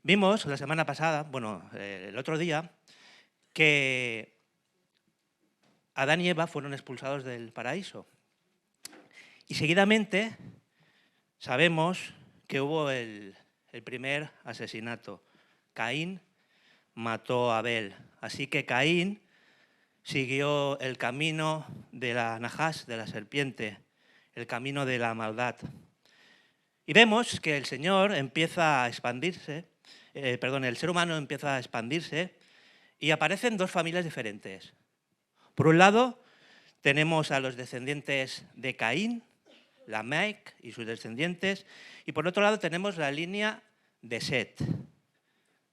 Vimos la semana pasada, bueno, el otro día, que Adán y Eva fueron expulsados del paraíso. Y seguidamente sabemos que hubo el primer asesinato. Caín mató a Abel. Así que Caín siguió el camino de la najás, de la serpiente, el camino de la maldad. Y vemos que el Señor empieza a expandirse, el ser humano empieza a expandirse y aparecen dos familias diferentes. Por un lado, tenemos a los descendientes de Caín, Lamec y sus descendientes, y por otro lado tenemos la línea de Set,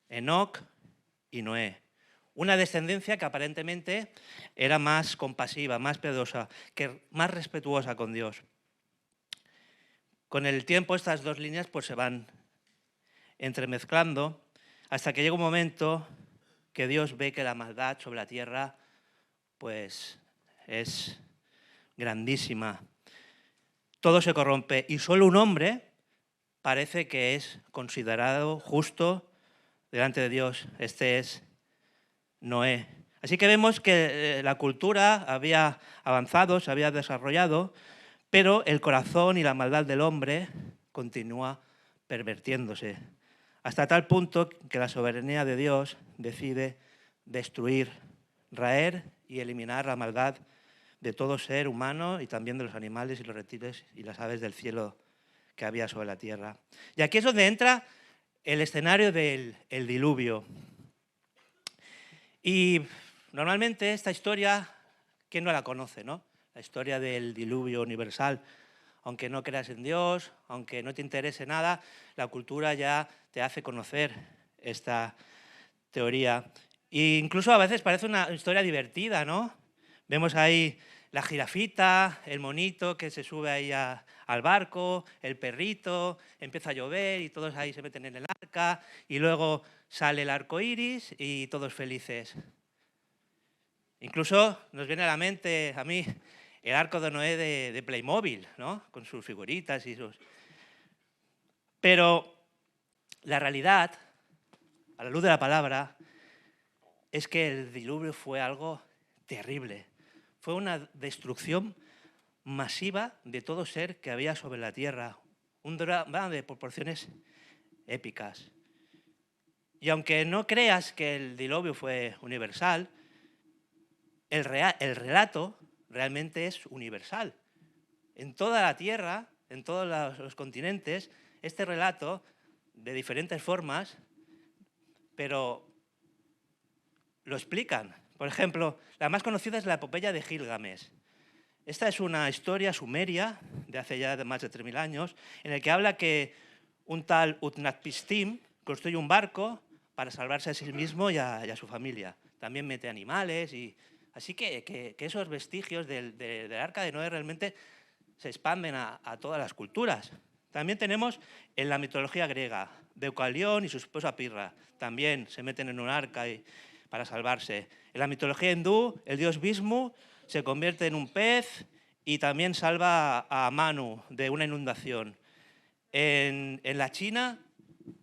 Enoc y Noé. Una descendencia que aparentemente era más compasiva, más piadosa, más respetuosa con Dios. Con el tiempo estas dos líneas pues se van entremezclando hasta que llega un momento que Dios ve que la maldad sobre la tierra pues es grandísima. Todo se corrompe y solo un hombre parece que es considerado justo delante de Dios. Este es Noé. Así que vemos que la cultura había avanzado, se había desarrollado, pero el corazón y la maldad del hombre continúa pervirtiéndose, hasta tal punto que la soberanía de Dios decide destruir, raer y eliminar la maldad de todo ser humano y también de los animales y los reptiles y las aves del cielo que había sobre la tierra. Y aquí es donde entra el escenario del diluvio. Y normalmente esta historia, ¿quién no la conoce, no? La historia del diluvio universal. Aunque no creas en Dios, aunque no te interese nada, la cultura ya te hace conocer esta teoría. E incluso a veces parece una historia divertida, ¿no? Vemos ahí la jirafita, el monito que se sube ahí al barco, el perrito, empieza a llover y todos ahí se meten en el arca y luego sale el arco iris y todos felices. Incluso nos viene a la mente, a mí, el arco de Noé de Playmobil, ¿no? Con sus figuritas y sus... Pero la realidad, a la luz de la palabra, es que el diluvio fue algo terrible. Fue una destrucción masiva de todo ser que había sobre la tierra. Un drama de proporciones épicas. Y aunque no creas que el diluvio fue universal, el relato realmente es universal. En toda la Tierra, en todos los continentes, este relato, de diferentes formas, pero lo explican. Por ejemplo, la más conocida es la epopeya de Gilgamesh. Esta es una historia sumeria de hace ya más de 3000 años, en el que habla que un tal Utnapishtim construye un barco para salvarse a sí mismo y a su familia. También mete animales y... Así que esos vestigios del arca de Noé realmente se expanden a todas las culturas. También tenemos en la mitología griega, Deucalión y su esposa Pirra. También se meten en un arca para salvarse. En la mitología hindú, el dios Vishnu se convierte en un pez y también salva a Manu de una inundación. En la China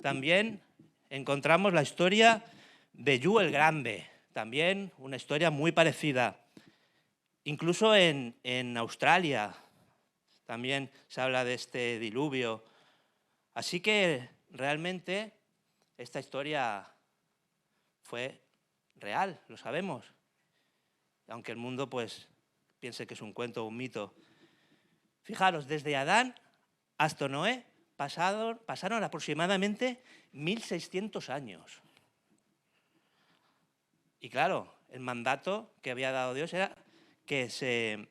también encontramos la historia de Yu el Grande, también una historia muy parecida. Incluso en Australia también se habla de este diluvio. Así que realmente esta historia fue real, lo sabemos. Aunque el mundo pues piense que es un cuento o un mito. Fijaros, desde Adán hasta Noé pasaron aproximadamente 1600 años. Y claro, el mandato que había dado Dios era que se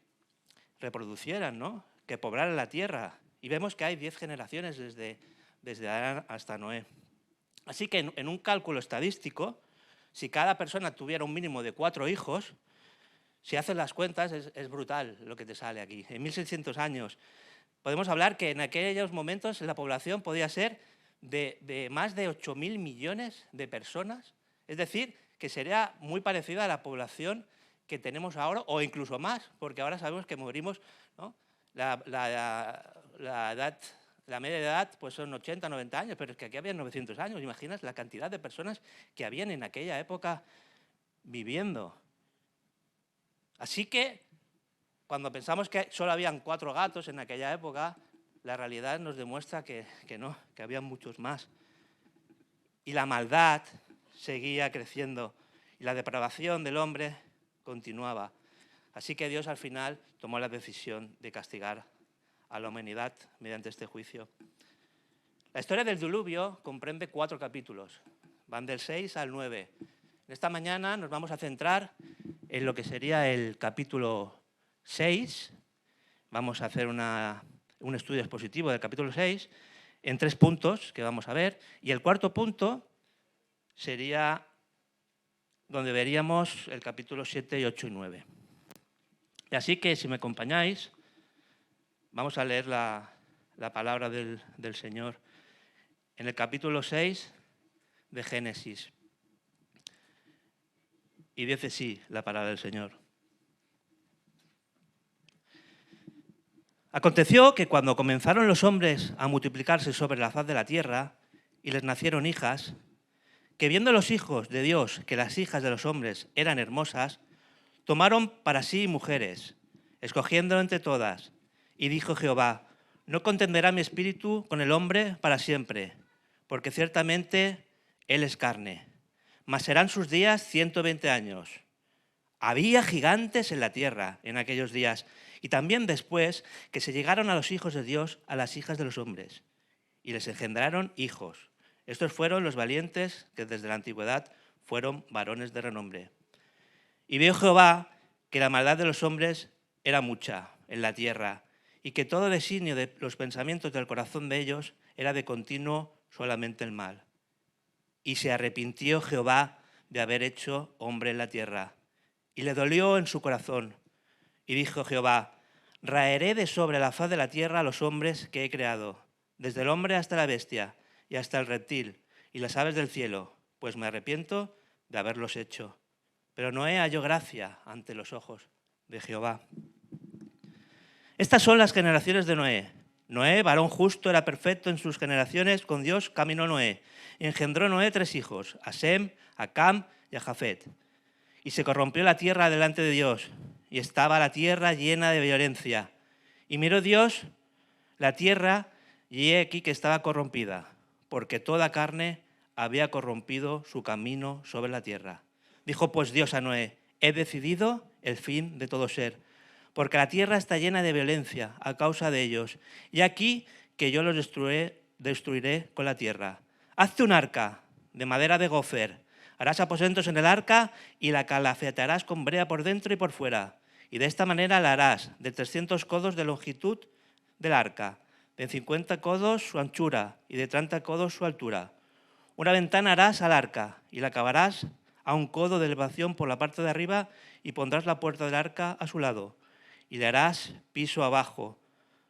reproducieran, ¿no? Que poblaran la tierra. Y vemos que hay 10 generaciones desde Adán hasta Noé. Así que en un cálculo estadístico, si cada persona tuviera un mínimo de 4 hijos, si haces las cuentas es brutal lo que te sale aquí. En 1600 años podemos hablar que en aquellos momentos la población podía ser de más de 8.000 millones de personas. Es decir, que sería muy parecida a la población que tenemos ahora, o incluso más, porque ahora sabemos que morimos, ¿no? La edad La media de edad pues son 80, 90 años, pero es que aquí había 900 años. Imaginas la cantidad de personas que habían en aquella época viviendo. Así que, cuando pensamos que solo habían 4 gatos en aquella época, la realidad nos demuestra que no, que había muchos más. Y la maldad seguía creciendo y la depravación del hombre continuaba. Así que Dios al final tomó la decisión de castigar a la humanidad mediante este juicio. La historia del diluvio comprende 4 capítulos, van del 6 al 9. Esta mañana nos vamos a centrar en lo que sería el capítulo 6. Vamos a hacer un estudio expositivo del capítulo 6 en 3 puntos que vamos a ver. Y el cuarto punto sería donde veríamos el capítulo 7, 8 y 9. Y así que, si me acompañáis, vamos a leer la palabra del Señor en el capítulo 6 de Génesis. Y dice así la palabra del Señor. Aconteció que cuando comenzaron los hombres a multiplicarse sobre la faz de la tierra y les nacieron hijas, que viendo los hijos de Dios que las hijas de los hombres eran hermosas, tomaron para sí mujeres, escogiendo entre todas. Y dijo Jehová: no contenderá mi espíritu con el hombre para siempre, porque ciertamente él es carne, mas serán sus días 120 años. Había gigantes en la tierra en aquellos días, y también después que se llegaron a los hijos de Dios a las hijas de los hombres, y les engendraron hijos. Estos fueron los valientes que desde la antigüedad fueron varones de renombre. Y vio Jehová que la maldad de los hombres era mucha en la tierra, y que todo designio de los pensamientos del corazón de ellos era de continuo solamente el mal. Y se arrepintió Jehová de haber hecho hombre en la tierra, y le dolió en su corazón. Y dijo Jehová: raeré de sobre la faz de la tierra a los hombres que he creado, desde el hombre hasta la bestia, y hasta el reptil, y las aves del cielo, pues me arrepiento de haberlos hecho. Pero Noé halló gracia ante los ojos de Jehová. Estas son las generaciones de Noé. Noé, varón justo, era perfecto en sus generaciones, con Dios caminó Noé. Engendró Noé 3 hijos, a Sem, a Cam y a Jafet. Y se corrompió la tierra delante de Dios, y estaba la tierra llena de violencia. Y miró Dios la tierra, y he aquí que estaba corrompida, porque toda carne había corrompido su camino sobre la tierra. Dijo pues Dios a Noé: he decidido el fin de todo ser, porque la tierra está llena de violencia a causa de ellos, y aquí que yo los destruiré con la tierra. Hazte un arca de madera de gofer, harás aposentos en el arca y la calafetarás con brea por dentro y por fuera, y de esta manera la harás de 300 codos de longitud del arca, de 50 codos su anchura y de 30 codos su altura. Una ventana harás al arca y la acabarás a 1 codo de elevación por la parte de arriba, y pondrás la puerta del arca a su lado, y le harás piso abajo,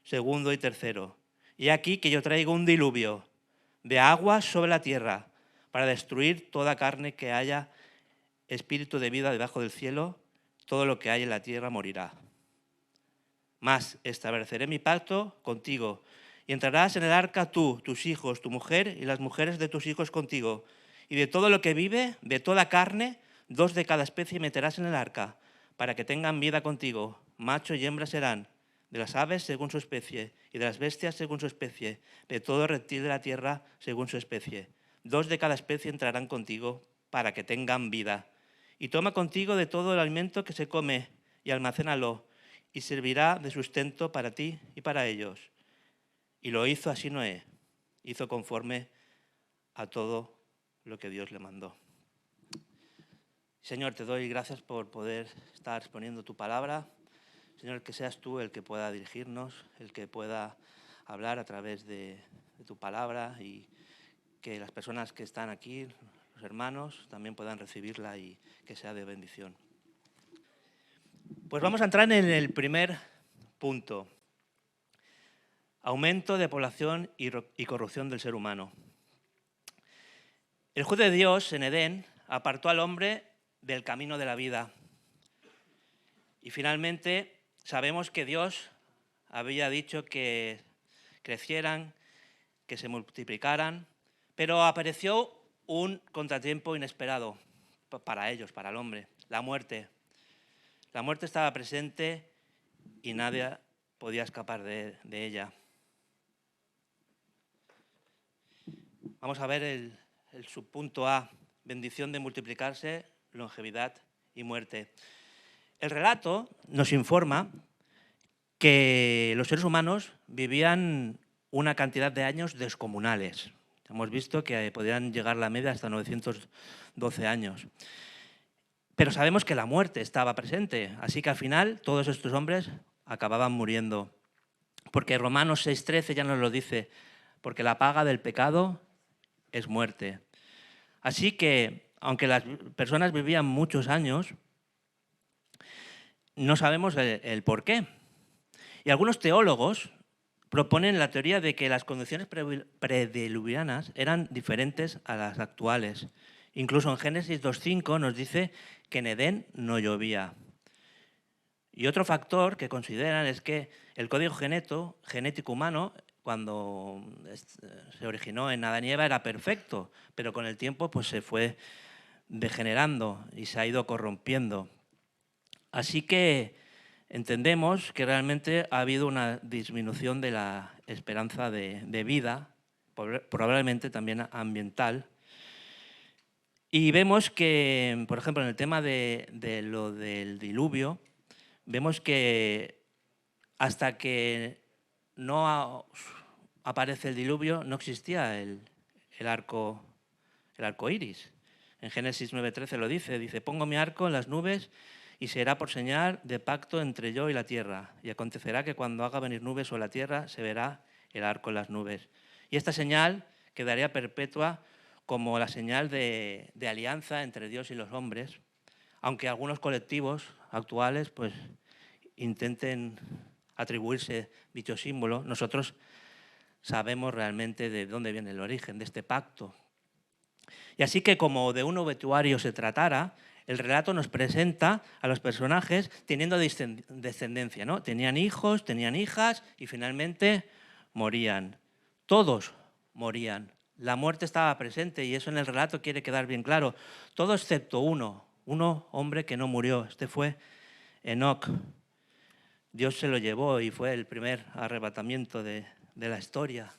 segundo y tercero. Y aquí que yo traigo un diluvio de aguas sobre la tierra para destruir toda carne que haya espíritu de vida debajo del cielo. Todo lo que hay en la tierra morirá. Mas estableceré mi pacto contigo, y entrarás en el arca tú, tus hijos, tu mujer y las mujeres de tus hijos contigo. Y de todo lo que vive, de toda carne, 2 de cada especie meterás en el arca, para que tengan vida contigo. Macho y hembra serán, de las aves según su especie, y de las bestias según su especie, de todo reptil de la tierra según su especie. 2 de cada especie entrarán contigo, para que tengan vida. Y toma contigo de todo el alimento que se come, y almacénalo, y servirá de sustento para ti y para ellos. Y lo hizo así Noé, hizo conforme a todo lo que Dios le mandó. Señor, te doy gracias por poder estar exponiendo tu palabra. Señor, que seas tú el que pueda dirigirnos, el que pueda hablar a través de tu palabra, y que las personas que están aquí, los hermanos, también puedan recibirla y que sea de bendición. Pues vamos a entrar en el primer punto: aumento de población y corrupción del ser humano. El juez de Dios en Edén apartó al hombre del camino de la vida. Y finalmente sabemos que Dios había dicho que crecieran, que se multiplicaran, pero apareció un contratiempo inesperado para ellos, para el hombre, la muerte. La muerte estaba presente y nadie podía escapar de ella. Vamos a ver el subpunto A, bendición de multiplicarse, longevidad y muerte. El relato nos informa que los seres humanos vivían una cantidad de años descomunales. Hemos visto que podían llegar la media hasta 912 años. Pero sabemos que la muerte estaba presente, así que al final todos estos hombres acababan muriendo. Porque Romanos 6:13 ya nos lo dice, porque la paga del pecado es muerte. Así que, aunque las personas vivían muchos años, no sabemos el por qué. Y algunos teólogos proponen la teoría de que las condiciones prediluvianas eran diferentes a las actuales. Incluso en Génesis 2:5 nos dice que en Edén no llovía. Y otro factor que consideran es que el código genético humano, cuando se originó en Adán y Eva, era perfecto, pero con el tiempo pues, se fue degenerando y se ha ido corrompiendo. Así que entendemos que realmente ha habido una disminución de la esperanza de vida, probablemente también ambiental. Y vemos que, por ejemplo, en el tema de lo del diluvio, vemos que hasta que no aparece el diluvio no existía el arco iris. En Génesis 9:13 lo dice, pongo mi arco en las nubes y será por señal de pacto entre yo y la tierra. Y acontecerá que cuando haga venir nubes sobre la tierra se verá el arco en las nubes. Y esta señal quedaría perpetua como la señal de alianza entre Dios y los hombres, aunque algunos colectivos actuales pues, intenten atribuirse dicho símbolo, nosotros sabemos realmente de dónde viene el origen de este pacto. Y así que como de un obituario se tratara, el relato nos presenta a los personajes teniendo descendencia, ¿no? Tenían hijos, tenían hijas y finalmente morían. Todos morían. La muerte estaba presente y eso en el relato quiere quedar bien claro. Todo excepto uno hombre que no murió. Este fue Enoc. Dios se lo llevó y fue el primer arrebatamiento de la historia.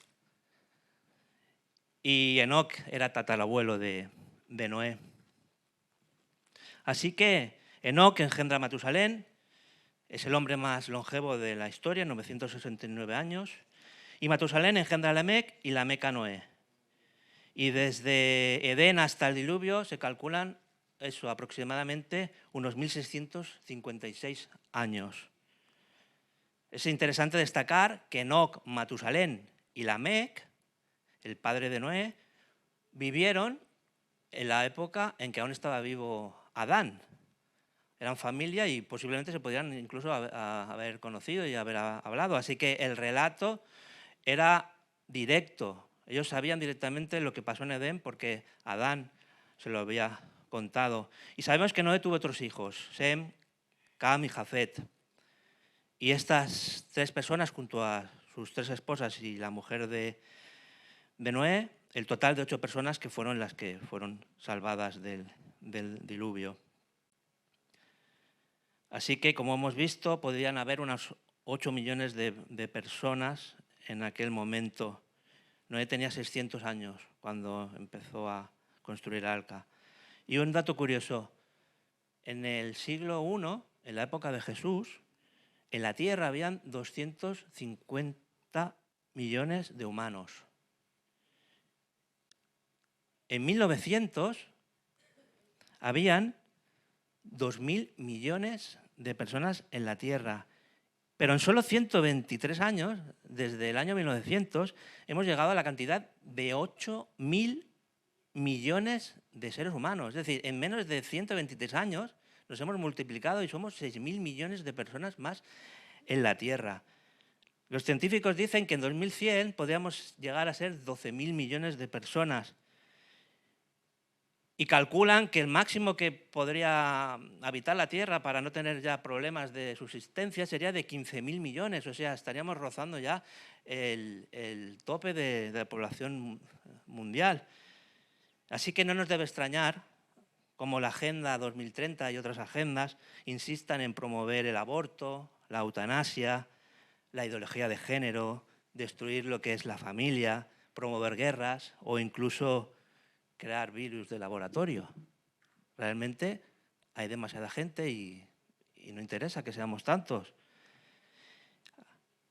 Y Enoc era tatarabuelo de Noé. Así que Enoc engendra a Matusalén, es el hombre más longevo de la historia, 969 años. Y Matusalén engendra a Lamec y Lamec a Noé. Y desde Edén hasta el diluvio se calculan eso, aproximadamente unos 1656 años. Es interesante destacar que Enoc, Matusalén y Lamec, el padre de Noé, vivieron en la época en que aún estaba vivo Adán. Eran familia y posiblemente se podrían incluso haber conocido y haber hablado. Así que el relato era directo. Ellos sabían directamente lo que pasó en Edén porque Adán se lo había contado. Y sabemos que Noé tuvo otros hijos, Sem, Cam y Jafet. Y estas tres personas, junto a sus tres esposas y la mujer de Noé, el total de 8 personas que fueron las que fueron salvadas del diluvio. Así que, como hemos visto, podrían haber unos 8 millones de personas en aquel momento. Noé tenía 600 años cuando empezó a construir el arca. Y un dato curioso, en el siglo I, en la época de Jesús, en la Tierra habían 250 millones de humanos. En 1900 habían 2.000 millones de personas en la Tierra. Pero en solo 123 años, desde el año 1900, hemos llegado a la cantidad de 8.000 millones de seres humanos. Es decir, en menos de 123 años nos hemos multiplicado y somos 6.000 millones de personas más en la Tierra. Los científicos dicen que en 2100 podríamos llegar a ser 12.000 millones de personas. y calculan que el máximo que podría habitar la Tierra para no tener ya problemas de subsistencia sería de 15.000 millones, o sea, estaríamos rozando ya el tope de la población mundial. Así que no nos debe extrañar como la Agenda 2030 y otras agendas insistan en promover el aborto, la eutanasia, la ideología de género, destruir lo que es la familia, promover guerras o incluso crear virus de laboratorio. Realmente hay demasiada gente y no interesa que seamos tantos.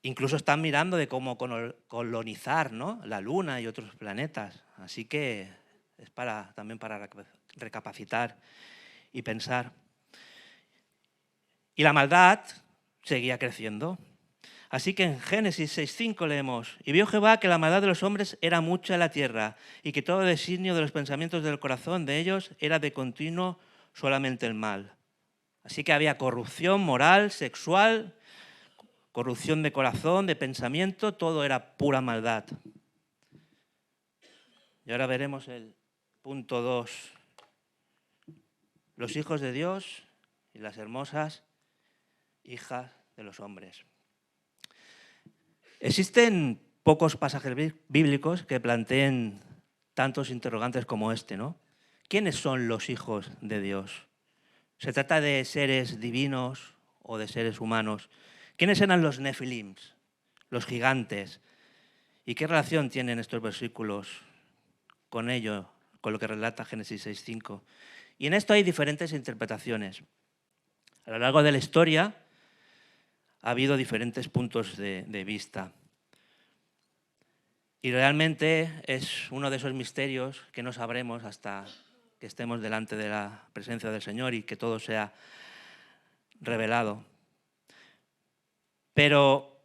Incluso están mirando de cómo colonizar, ¿no?, la Luna y otros planetas. Así que es también para recapacitar y pensar. Y la maldad seguía creciendo. Así que en Génesis 6:5 leemos: y vio Jehová que la maldad de los hombres era mucha en la tierra, y que todo designio de los pensamientos del corazón de ellos era de continuo solamente el mal. Así que había corrupción moral, sexual, corrupción de corazón, de pensamiento, todo era pura maldad. Y ahora veremos el punto 2. Los hijos de Dios y las hermosas hijas de los hombres. Existen pocos pasajes bíblicos que planteen tantos interrogantes como este, ¿no? ¿Quiénes son los hijos de Dios? ¿Se trata de seres divinos o de seres humanos? ¿Quiénes eran los nefilims, los gigantes? ¿Y qué relación tienen estos versículos con ello, con lo que relata Génesis 6:5? Y en esto hay diferentes interpretaciones. A lo largo de la historia ha habido diferentes puntos de vista. Y realmente es uno de esos misterios que no sabremos hasta que estemos delante de la presencia del Señor y que todo sea revelado. Pero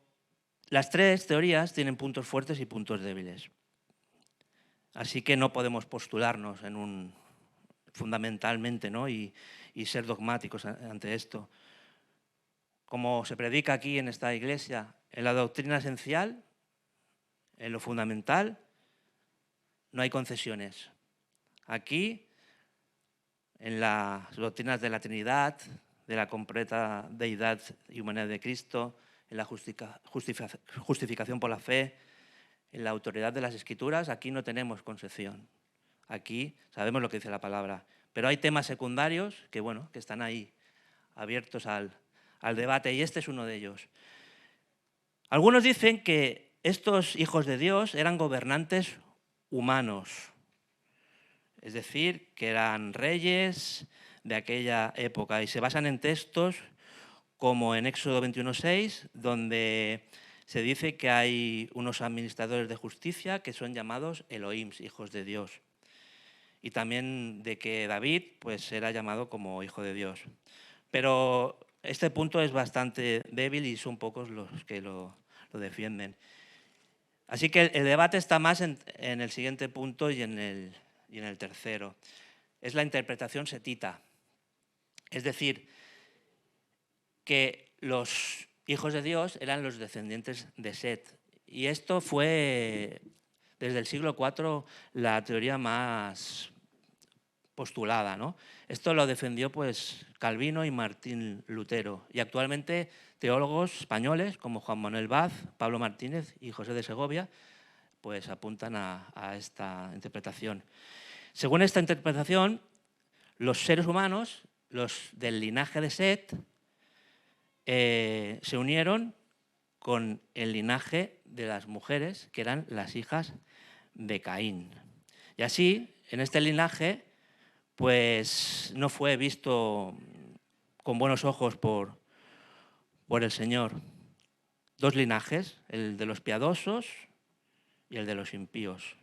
las tres teorías tienen puntos fuertes y puntos débiles. Así que no podemos postularnos fundamentalmente, ¿no?, y ser dogmáticos ante esto. Como se predica aquí en esta iglesia, en la doctrina esencial, en lo fundamental, no hay concesiones. Aquí, en las doctrinas de la Trinidad, de la completa deidad y humanidad de Cristo, en la justificación por la fe, en la autoridad de las Escrituras, aquí no tenemos concesión. Aquí sabemos lo que dice la palabra. Pero hay temas secundarios que están ahí, abiertos al debate, y este es uno de ellos. Algunos dicen que estos hijos de Dios eran gobernantes humanos, es decir, que eran reyes de aquella época, y se basan en textos como en Éxodo 21:6, donde se dice que hay unos administradores de justicia que son llamados Elohims, hijos de Dios. Y también de que David pues, era llamado como hijo de Dios. Pero este punto es bastante débil y son pocos los que lo defienden. Así que el debate está más en el siguiente punto y en el tercero. Es la interpretación setita. Es decir, que los hijos de Dios eran los descendientes de Set. Y esto fue, desde el siglo IV, la teoría más postulada, ¿no? Esto lo defendió pues Calvino y Martín Lutero. Y actualmente teólogos españoles como Juan Manuel Vaz, Pablo Martínez y José de Segovia pues apuntan a esta interpretación. Según esta interpretación, los seres humanos, los del linaje de Set, se unieron con el linaje de las mujeres, que eran las hijas de Caín. Y así, en este linaje, pues no fue visto con buenos ojos por el Señor. Dos linajes, el de los piadosos y el de los impíos.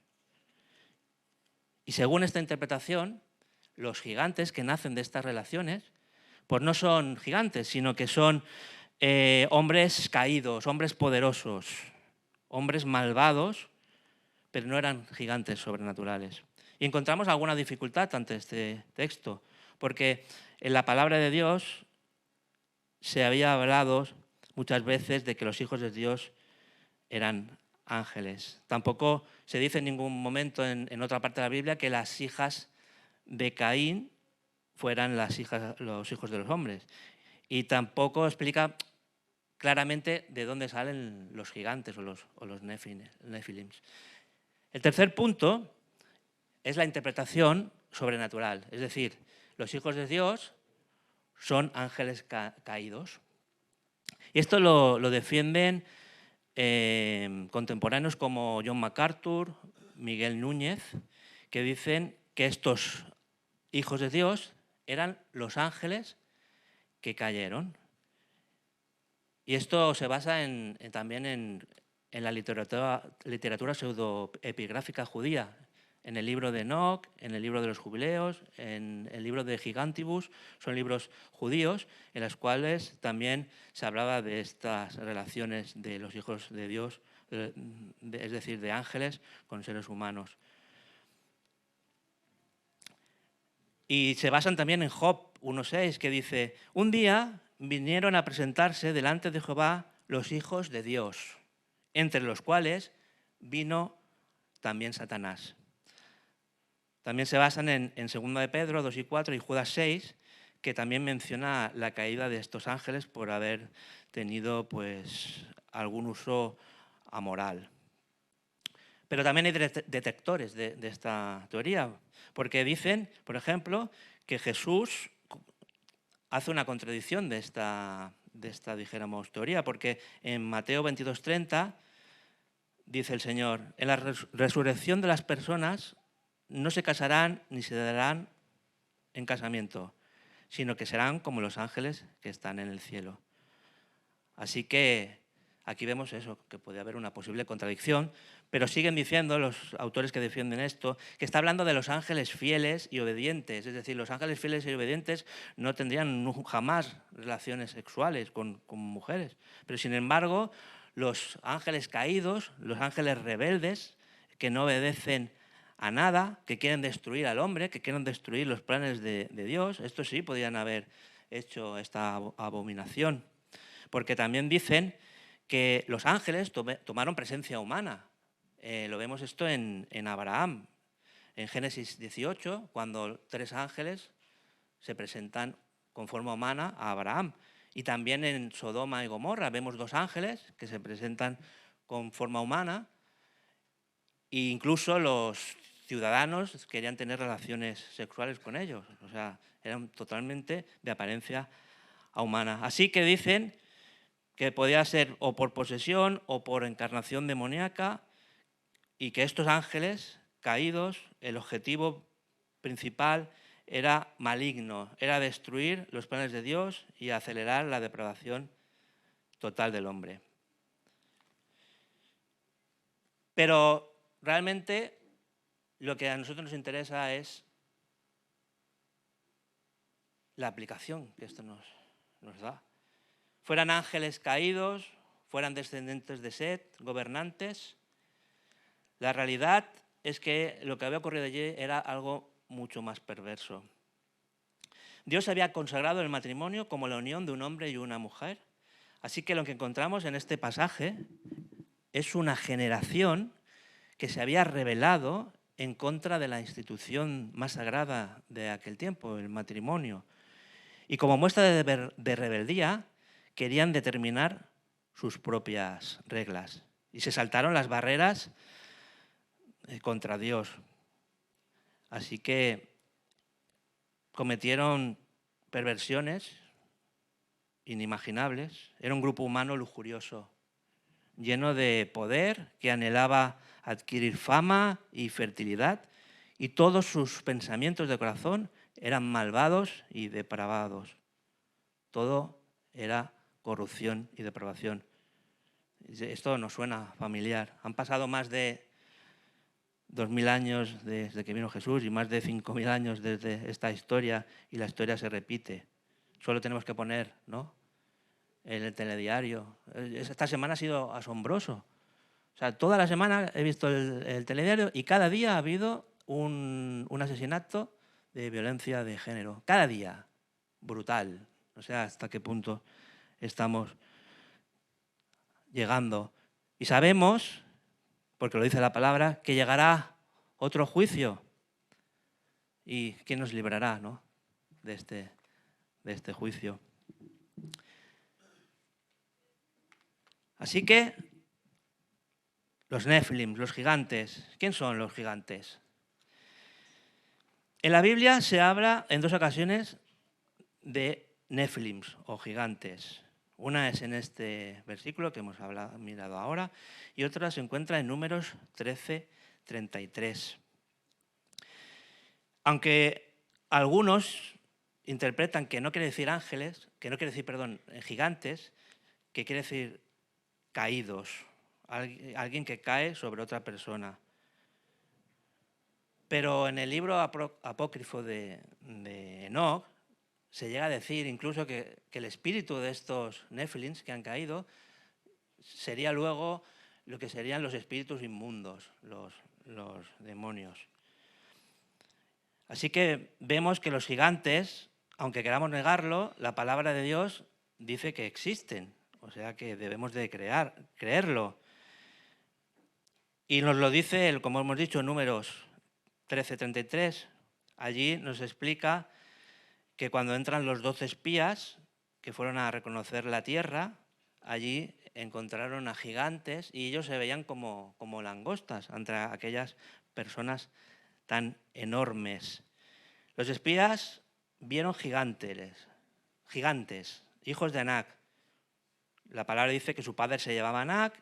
Y según esta interpretación, los gigantes que nacen de estas relaciones, pues no son gigantes, sino que son hombres caídos, hombres poderosos, hombres malvados, pero no eran gigantes sobrenaturales. Y encontramos alguna dificultad ante este texto, porque en la palabra de Dios se había hablado muchas veces de que los hijos de Dios eran ángeles. Tampoco se dice en ningún momento en otra parte de la Biblia que las hijas de Caín fueran los hijos de los hombres. Y tampoco explica claramente de dónde salen los gigantes o los Nefilims. El tercer punto es la interpretación sobrenatural. Es decir, los hijos de Dios son ángeles caídos. Y esto lo defienden contemporáneos como John MacArthur, Miguel Núñez, que dicen que estos hijos de Dios eran los ángeles que cayeron. Y esto se basa también en la literatura pseudoepigráfica judía, en el libro de Enoch, en el libro de los Jubileos, en el libro de Gigantibus. Son libros judíos en los cuales también se hablaba de estas relaciones de los hijos de Dios, es decir, de ángeles con seres humanos. Y se basan también en Job 1.6, que dice: un día vinieron a presentarse delante de Jehová los hijos de Dios, entre los cuales vino también Satanás. También se basan en 2 de Pedro 2:4 y Judas 6, que también menciona la caída de estos ángeles por haber tenido pues algún uso amoral. Pero también hay detectores de esta teoría, porque dicen, por ejemplo, que Jesús hace una contradicción de esta dijéramos, teoría, porque en Mateo 22:30 dice el Señor: en la resurrección de las personas no se casarán ni se darán en casamiento, sino que serán como los ángeles que están en el cielo. Así que aquí vemos eso, que puede haber una posible contradicción, pero siguen diciendo los autores que defienden esto, que está hablando de los ángeles fieles y obedientes. Es decir, los ángeles fieles y obedientes no tendrían jamás relaciones sexuales con mujeres. Pero sin embargo, los ángeles caídos, los ángeles rebeldes, que no obedecen a nada, que quieren destruir al hombre, que quieren destruir los planes de Dios, estos sí podrían haber hecho esta abominación. Porque también dicen que los ángeles tomaron presencia humana. Lo vemos esto en Abraham, en Génesis 18, cuando 3 ángeles se presentan con forma humana a Abraham. Y también en Sodoma y Gomorra vemos 2 ángeles que se presentan con forma humana, e incluso los ciudadanos querían tener relaciones sexuales con ellos. O sea, eran totalmente de apariencia humana. Así que dicen que podía ser o por posesión o por encarnación demoníaca, y que estos ángeles caídos, el objetivo principal era maligno, era destruir los planes de Dios y acelerar la depravación total del hombre. Pero realmente lo que a nosotros nos interesa es la aplicación que esto nos da. Fueran ángeles caídos, fueran descendientes de Set, gobernantes, la realidad es que lo que había ocurrido allí era algo mucho más perverso. Dios había consagrado el matrimonio como la unión de un hombre y una mujer. Así que lo que encontramos en este pasaje es una generación que se había rebelado en contra de la institución más sagrada de aquel tiempo, el matrimonio. Y como muestra de rebeldía, querían determinar sus propias reglas. Y se saltaron las barreras contra Dios. Así que cometieron perversiones inimaginables. Era un grupo humano lujurioso, lleno de poder, que anhelaba adquirir fama y fertilidad, y todos sus pensamientos de corazón eran malvados y depravados. Todo era corrupción y depravación. Esto nos suena familiar. Han pasado más de 2000 años desde que vino Jesús y más de 5000 años desde esta historia, y la historia se repite. Solo tenemos que poner, ¿no?, en el telediario. Esta semana ha sido asombroso. O sea, toda la semana he visto el telediario y cada día ha habido un asesinato de violencia de género. Cada día. Brutal. No sé hasta qué punto estamos llegando. Y sabemos, porque lo dice la palabra, que llegará otro juicio. ¿Y quién nos librará, ¿no?, de este juicio? Así que los Nephilim, los gigantes. ¿Quién son los gigantes? En la Biblia se habla en 2 ocasiones de Nephilims o gigantes. Una es en este versículo que hemos mirado ahora y otra se encuentra en Números 13:33. Aunque algunos interpretan que no quiere decir ángeles, que no quiere decir, perdón, gigantes, que quiere decir caídos, alguien que cae sobre otra persona. Pero en el libro apócrifo de Enoch se llega a decir incluso que el espíritu de estos Nephilims que han caído sería luego lo que serían los espíritus inmundos, los demonios. Así que vemos que los gigantes, aunque queramos negarlo, la palabra de Dios dice que existen, o sea que debemos de creerlo. Y nos lo dice, como hemos dicho, en Números 13:33. Allí nos explica que cuando entran los 12 espías que fueron a reconocer la tierra, allí encontraron a gigantes y ellos se veían como langostas ante aquellas personas tan enormes. Los espías vieron gigantes, hijos de Anac. La palabra dice que su padre se llamaba Anac,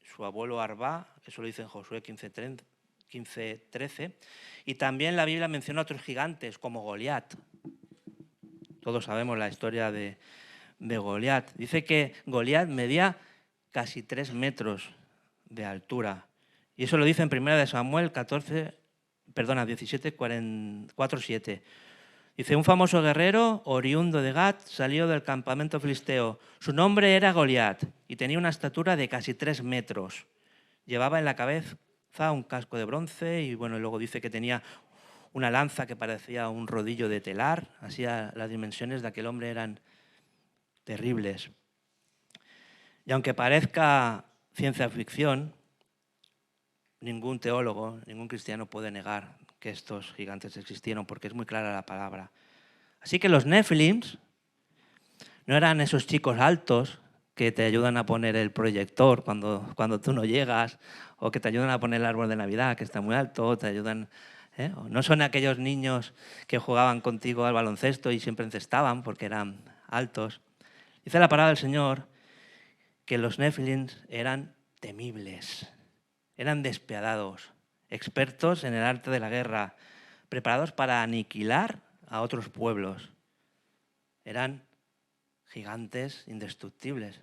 su abuelo Arbá, eso lo dice en Josué 15:13. Y también la Biblia menciona otros gigantes como Goliat. Todos sabemos la historia de Goliat. Dice que Goliat medía casi 3 metros de altura. Y eso lo dice en 1 Samuel 17:4-7. Dice, un famoso guerrero, oriundo de Gat, salió del campamento filisteo. Su nombre era Goliat y tenía una estatura de casi 3 metros. Llevaba en la cabeza un casco de bronce y luego dice que tenía una lanza que parecía un rodillo de telar. Así las dimensiones de aquel hombre eran terribles. Y aunque parezca ciencia ficción, ningún teólogo, ningún cristiano puede negar que estos gigantes existieron porque es muy clara la palabra. Así que los Nephilims no eran esos chicos altos que te ayudan a poner el proyector cuando tú no llegas, o que te ayudan a poner el árbol de Navidad que está muy alto, te ayudan, no son aquellos niños que jugaban contigo al baloncesto y siempre encestaban porque eran altos. Dice la palabra del Señor que los Nephilims eran temibles, eran despiadados, expertos en el arte de la guerra, preparados para aniquilar a otros pueblos. Eran gigantes indestructibles.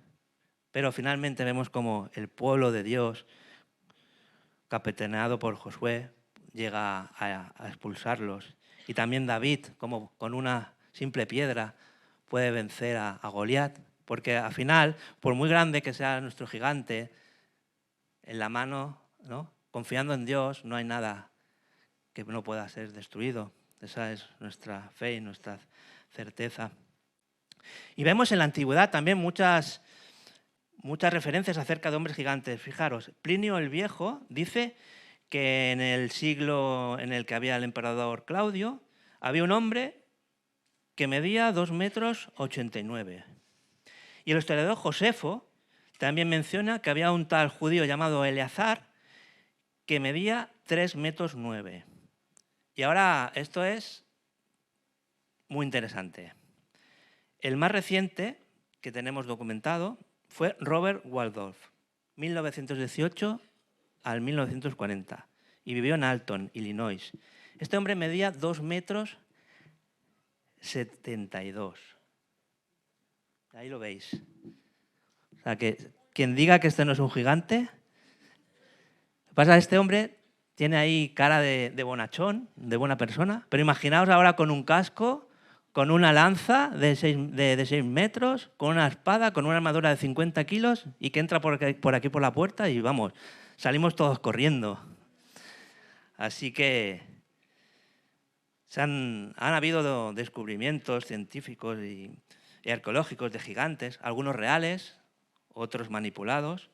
Pero finalmente vemos como el pueblo de Dios, capitaneado por Josué, llega a expulsarlos. Y también David, como con una simple piedra, puede vencer a Goliat. Porque al final, por muy grande que sea nuestro gigante, en la mano, ¿no?, confiando en Dios, no hay nada que no pueda ser destruido. Esa es nuestra fe y nuestra certeza. Y vemos en la antigüedad también muchas referencias acerca de hombres gigantes. Fijaros, Plinio el Viejo dice que en el siglo en el que había el emperador Claudio, había un hombre que medía 2,89 metros. Y el historiador Josefo también menciona que había un tal judío llamado Eleazar que medía 3,9 metros. Y ahora esto es muy interesante. El más reciente que tenemos documentado fue Robert Waldorf, 1918 al 1940, y vivió en Alton, Illinois. Este hombre medía 2,72 metros. Ahí lo veis. O sea, que quien diga que este no es un gigante, lo que pasa es que este hombre tiene ahí cara de bonachón, de buena persona, pero imaginaos ahora con un casco, con una lanza de 6 metros, con una espada, con una armadura de 50 kilos y que entra por aquí por la puerta y vamos, salimos todos corriendo. Así que han habido descubrimientos científicos y arqueológicos de gigantes, algunos reales, otros manipulados,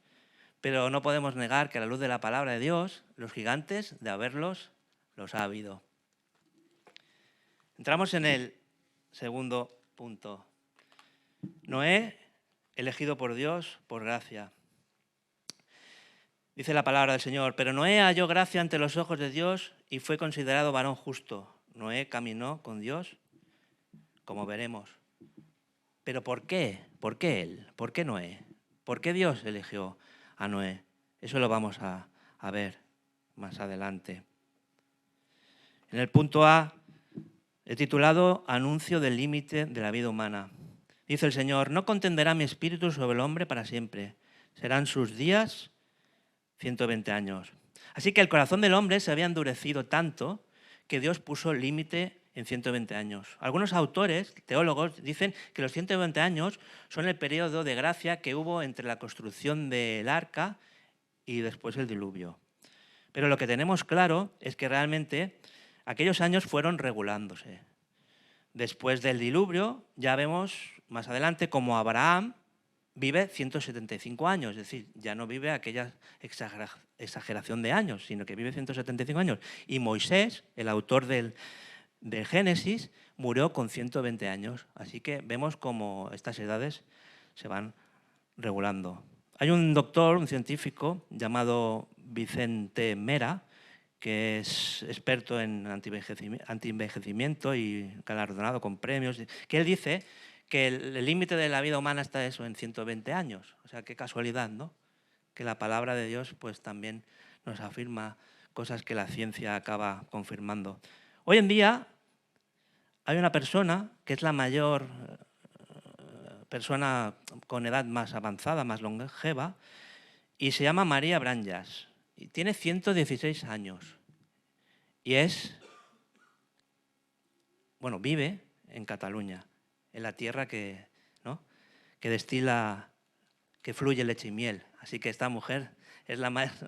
pero no podemos negar que a la luz de la palabra de Dios, los gigantes, de haberlos, los ha habido. Entramos en el segundo punto. Noé, elegido por Dios, por gracia. Dice la palabra del Señor, pero Noé halló gracia ante los ojos de Dios y fue considerado varón justo. Noé caminó con Dios, como veremos. ¿Pero por qué? ¿Por qué él? ¿Por qué Noé? ¿Por qué Dios eligió a Noé? Eso lo vamos a ver más adelante. En el punto A he titulado Anuncio del límite de la vida humana. Dice el Señor, no contenderá mi espíritu sobre el hombre para siempre. Serán sus días 120 años. Así que el corazón del hombre se había endurecido tanto que Dios puso límite en 120 años. Algunos autores, teólogos, dicen que los 120 años son el periodo de gracia que hubo entre la construcción del arca y después el diluvio. Pero lo que tenemos claro es que realmente aquellos años fueron regulándose. Después del diluvio ya vemos más adelante como Abraham vive 175 años, es decir, ya no vive aquella exageración de años, sino que vive 175 años. Y Moisés, el autor del Génesis, murió con 120 años. Así que vemos cómo estas edades se van regulando. Hay un doctor, un científico, llamado Vicente Mera, que es experto en antienvejecimiento y galardonado con premios, que él dice que el límite de la vida humana está eso, en 120 años. O sea, qué casualidad, ¿no? Que la palabra de Dios pues también nos afirma cosas que la ciencia acaba confirmando. Hoy en día hay una persona que es la mayor persona con edad más avanzada, más longeva, y se llama María Branjas. Y tiene 116 años. Y vive en Cataluña, en la tierra que destila, que fluye leche y miel. Así que esta mujer es la más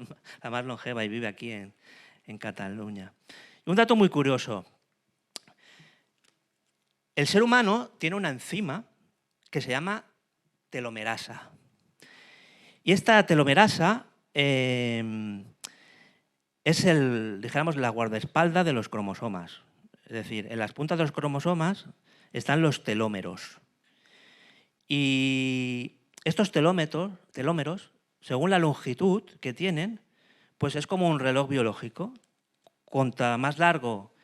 longeva y vive aquí en Cataluña. Y un dato muy curioso. El ser humano tiene una enzima que se llama telomerasa. Y esta telomerasa es dijéramos, la guardaespaldas de los cromosomas. Es decir, en las puntas de los cromosomas están los telómeros. Y estos telómeros, según la longitud que tienen, pues es como un reloj biológico. Cuanto más largo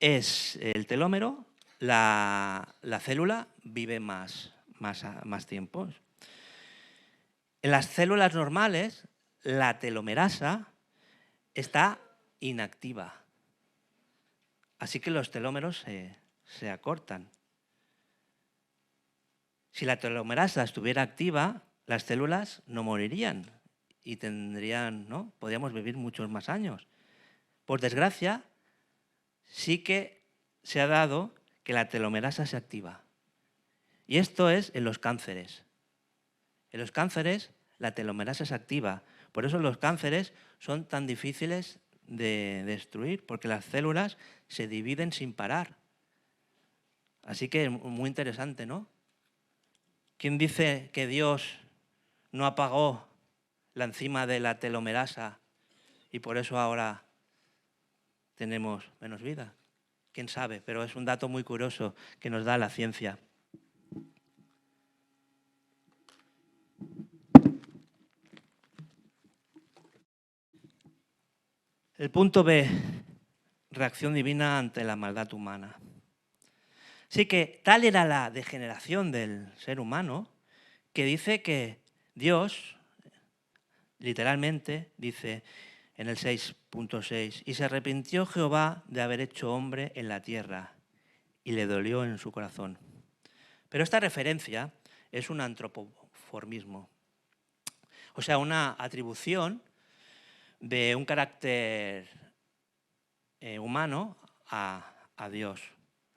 es el telómero, la célula vive más tiempo. En las células normales, la telomerasa está inactiva. Así que los telómeros se acortan. Si la telomerasa estuviera activa, las células no morirían y podríamos vivir muchos más años. Por desgracia, sí que se ha dado que la telomerasa se activa. Y esto es en los cánceres. En los cánceres la telomerasa se activa. Por eso los cánceres son tan difíciles de destruir, porque las células se dividen sin parar. Así que muy interesante, ¿no? ¿Quién dice que Dios no apagó la enzima de la telomerasa y por eso ahora tenemos menos vida? ¿Quién sabe? Pero es un dato muy curioso que nos da la ciencia. El punto B, reacción divina ante la maldad humana. Así que tal era la degeneración del ser humano que dice que Dios, literalmente, dice en el 6.6, y se arrepintió Jehová de haber hecho hombre en la tierra y le dolió en su corazón. Pero esta referencia es un antropoformismo, o sea, una atribución de un carácter humano a Dios.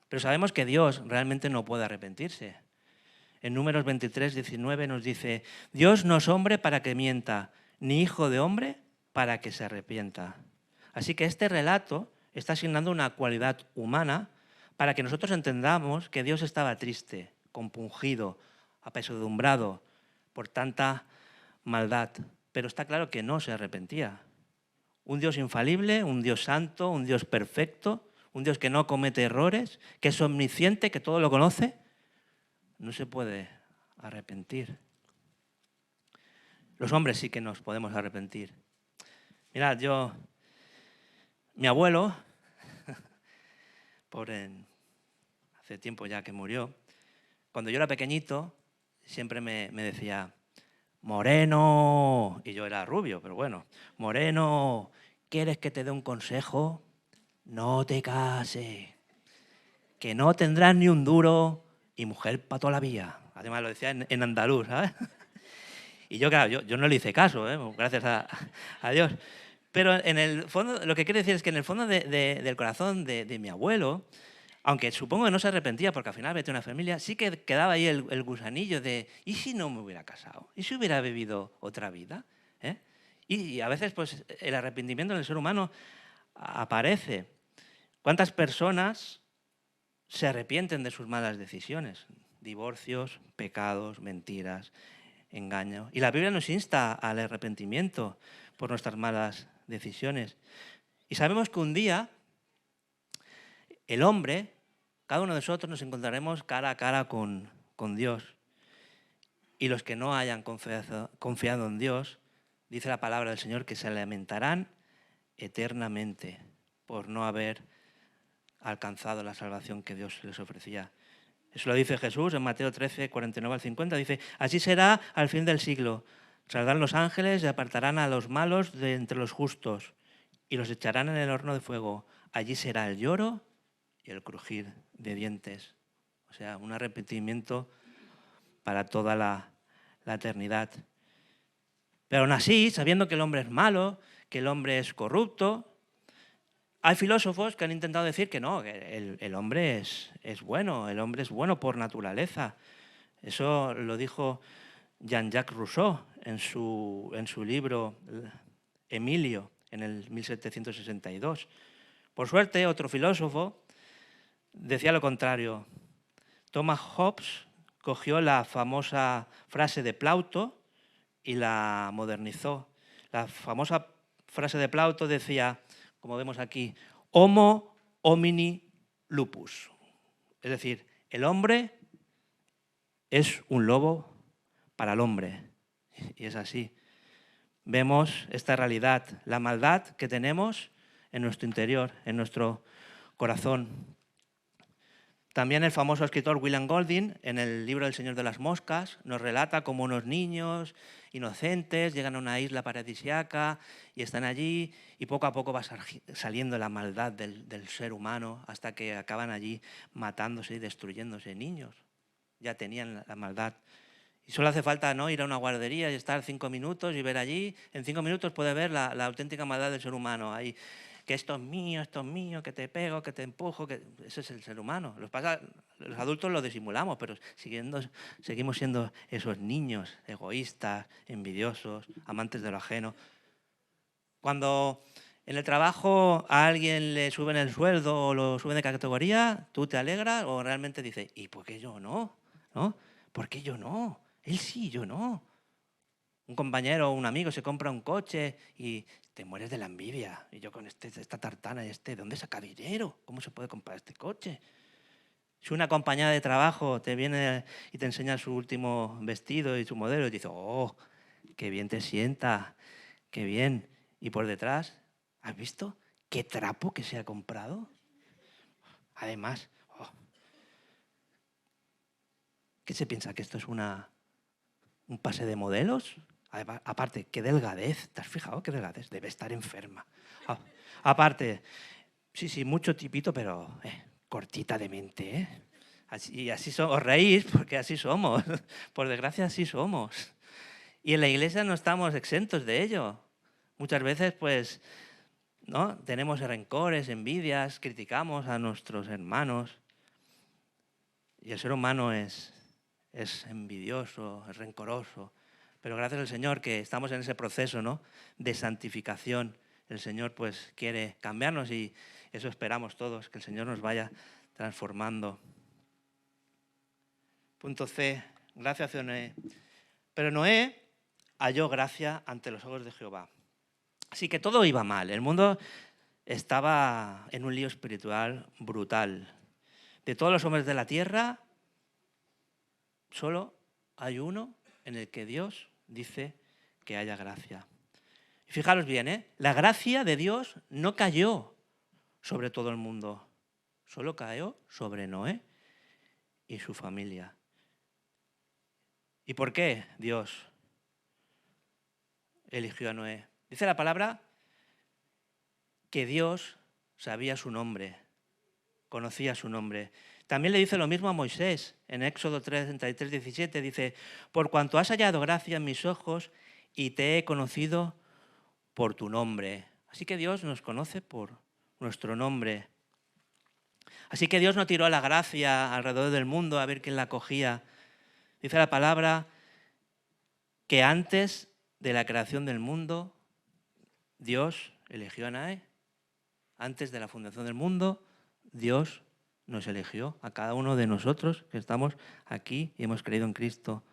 Pero sabemos que Dios realmente no puede arrepentirse. En Números 23, 19 nos dice, Dios no es hombre para que mienta, ni hijo de hombre para que se arrepienta. Así que este relato está asignando una cualidad humana para que nosotros entendamos que Dios estaba triste, compungido, apesadumbrado por tanta maldad. Pero está claro que no se arrepentía. Un Dios infalible, un Dios santo, un Dios perfecto, un Dios que no comete errores, que es omnisciente, que todo lo conoce, no se puede arrepentir. Los hombres sí que nos podemos arrepentir. Mirad, mi abuelo, hace tiempo ya que murió, cuando yo era pequeñito, siempre me decía, Moreno, y yo era rubio, pero bueno, Moreno, ¿quieres que te dé un consejo? No te cases, que no tendrás ni un duro y mujer para toda la vida. Además lo decía en andaluz, ¿sabes? Y yo, claro, yo no le hice caso, gracias a Dios. Pero en el fondo, lo que quiero decir es que en el fondo del corazón de mi abuelo, aunque supongo que no se arrepentía porque al final metió una familia, sí que quedaba ahí el gusanillo de ¿y si no me hubiera casado? ¿Y si hubiera vivido otra vida? Y a veces pues el arrepentimiento en el ser humano aparece. ¿Cuántas personas se arrepienten de sus malas decisiones? Divorcios, pecados, mentiras, engaño. Y la Biblia nos insta al arrepentimiento por nuestras malas decisiones. Y sabemos que un día el hombre, cada uno de nosotros nos encontraremos cara a cara con Dios. Y los que no hayan confiado en Dios, dice la palabra del Señor, que se lamentarán eternamente por no haber alcanzado la salvación que Dios les ofrecía. Eso lo dice Jesús en Mateo 13, 49 al 50. Dice, así será al fin del siglo. Saldrán los ángeles y apartarán a los malos de entre los justos y los echarán en el horno de fuego. Allí será el lloro y el crujir de dientes. O sea, un arrepentimiento para toda la eternidad. Pero aún así, sabiendo que el hombre es malo, que el hombre es corrupto, hay filósofos que han intentado decir que no, que el hombre es bueno, el hombre es bueno por naturaleza. Eso lo dijo Jean-Jacques Rousseau en su libro Emilio, en el 1762. Por suerte, otro filósofo decía lo contrario. Thomas Hobbes cogió la famosa frase de Plauto y la modernizó. La famosa frase de Plauto decía, como vemos aquí, homo homini lupus. Es decir, el hombre es un lobo para el hombre. Y es así. Vemos esta realidad, la maldad que tenemos en nuestro interior, en nuestro corazón. También el famoso escritor William Golding, en el libro El Señor de las Moscas, nos relata cómo unos niños inocentes llegan a una isla paradisíaca y están allí y poco a poco va saliendo la maldad del ser humano hasta que acaban allí matándose y destruyéndose niños. Ya tenían la maldad. Y solo hace falta, ¿no?, ir a una guardería y estar 5 minutos y ver allí. En 5 minutos puede ver la auténtica maldad del ser humano. Ahí, que esto es mío, que te pego, que te empujo. Ese es el ser humano. Los adultos lo disimulamos, pero seguimos siendo esos niños egoístas, envidiosos, amantes de lo ajeno. Cuando en el trabajo a alguien le suben el sueldo o lo suben de categoría, tú te alegras o realmente dices, ¿y por qué yo no? ¿No? ¿Por qué yo no? Él sí, yo no. Un compañero o un amigo se compra un coche y te mueres de la envidia. Y yo con esta tartana y ¿de dónde saca dinero? ¿Cómo se puede comprar este coche? Si una compañera de trabajo te viene y te enseña su último vestido y su modelo y te dice, oh, qué bien te sienta, qué bien. Y por detrás, ¿has visto qué trapo que se ha comprado? Además, ¿qué se piensa? ¿Que esto es un pase de modelos? Aparte, qué delgadez. ¿Te has fijado qué delgadez? Debe estar enferma. Aparte, sí, mucho tipito, pero cortita de mente, ¿eh? Así os reís porque así somos. Por desgracia, así somos. Y en la iglesia no estamos exentos de ello. Muchas veces, pues, ¿no?, tenemos rencores, envidias, criticamos a nuestros hermanos. Y el ser humano es envidioso, es rencoroso. Pero gracias al Señor que estamos en ese proceso, ¿no?, de santificación. El Señor pues quiere cambiarnos y eso esperamos todos, que el Señor nos vaya transformando. Punto C, gracia hacia Noé. Pero Noé halló gracia ante los ojos de Jehová. Así que todo iba mal. El mundo estaba en un lío espiritual brutal. De todos los hombres de la tierra, solo hay uno en el que Dios dice que haya gracia. Y fijaros bien, la gracia de Dios no cayó sobre todo el mundo, solo cayó sobre Noé y su familia. ¿Y por qué Dios eligió a Noé? Dice la palabra que Dios sabía su nombre, conocía su nombre. También le dice lo mismo a Moisés en Éxodo 33, 17. Dice, por cuanto has hallado gracia en mis ojos y te he conocido por tu nombre. Así que Dios nos conoce por nuestro nombre. Así que Dios no tiró la gracia alrededor del mundo a ver quién la cogía. Dice la palabra que antes de la creación del mundo, Dios eligió a Noé. Antes de la fundación del mundo, Dios nos eligió a cada uno de nosotros que estamos aquí y hemos creído en Cristo.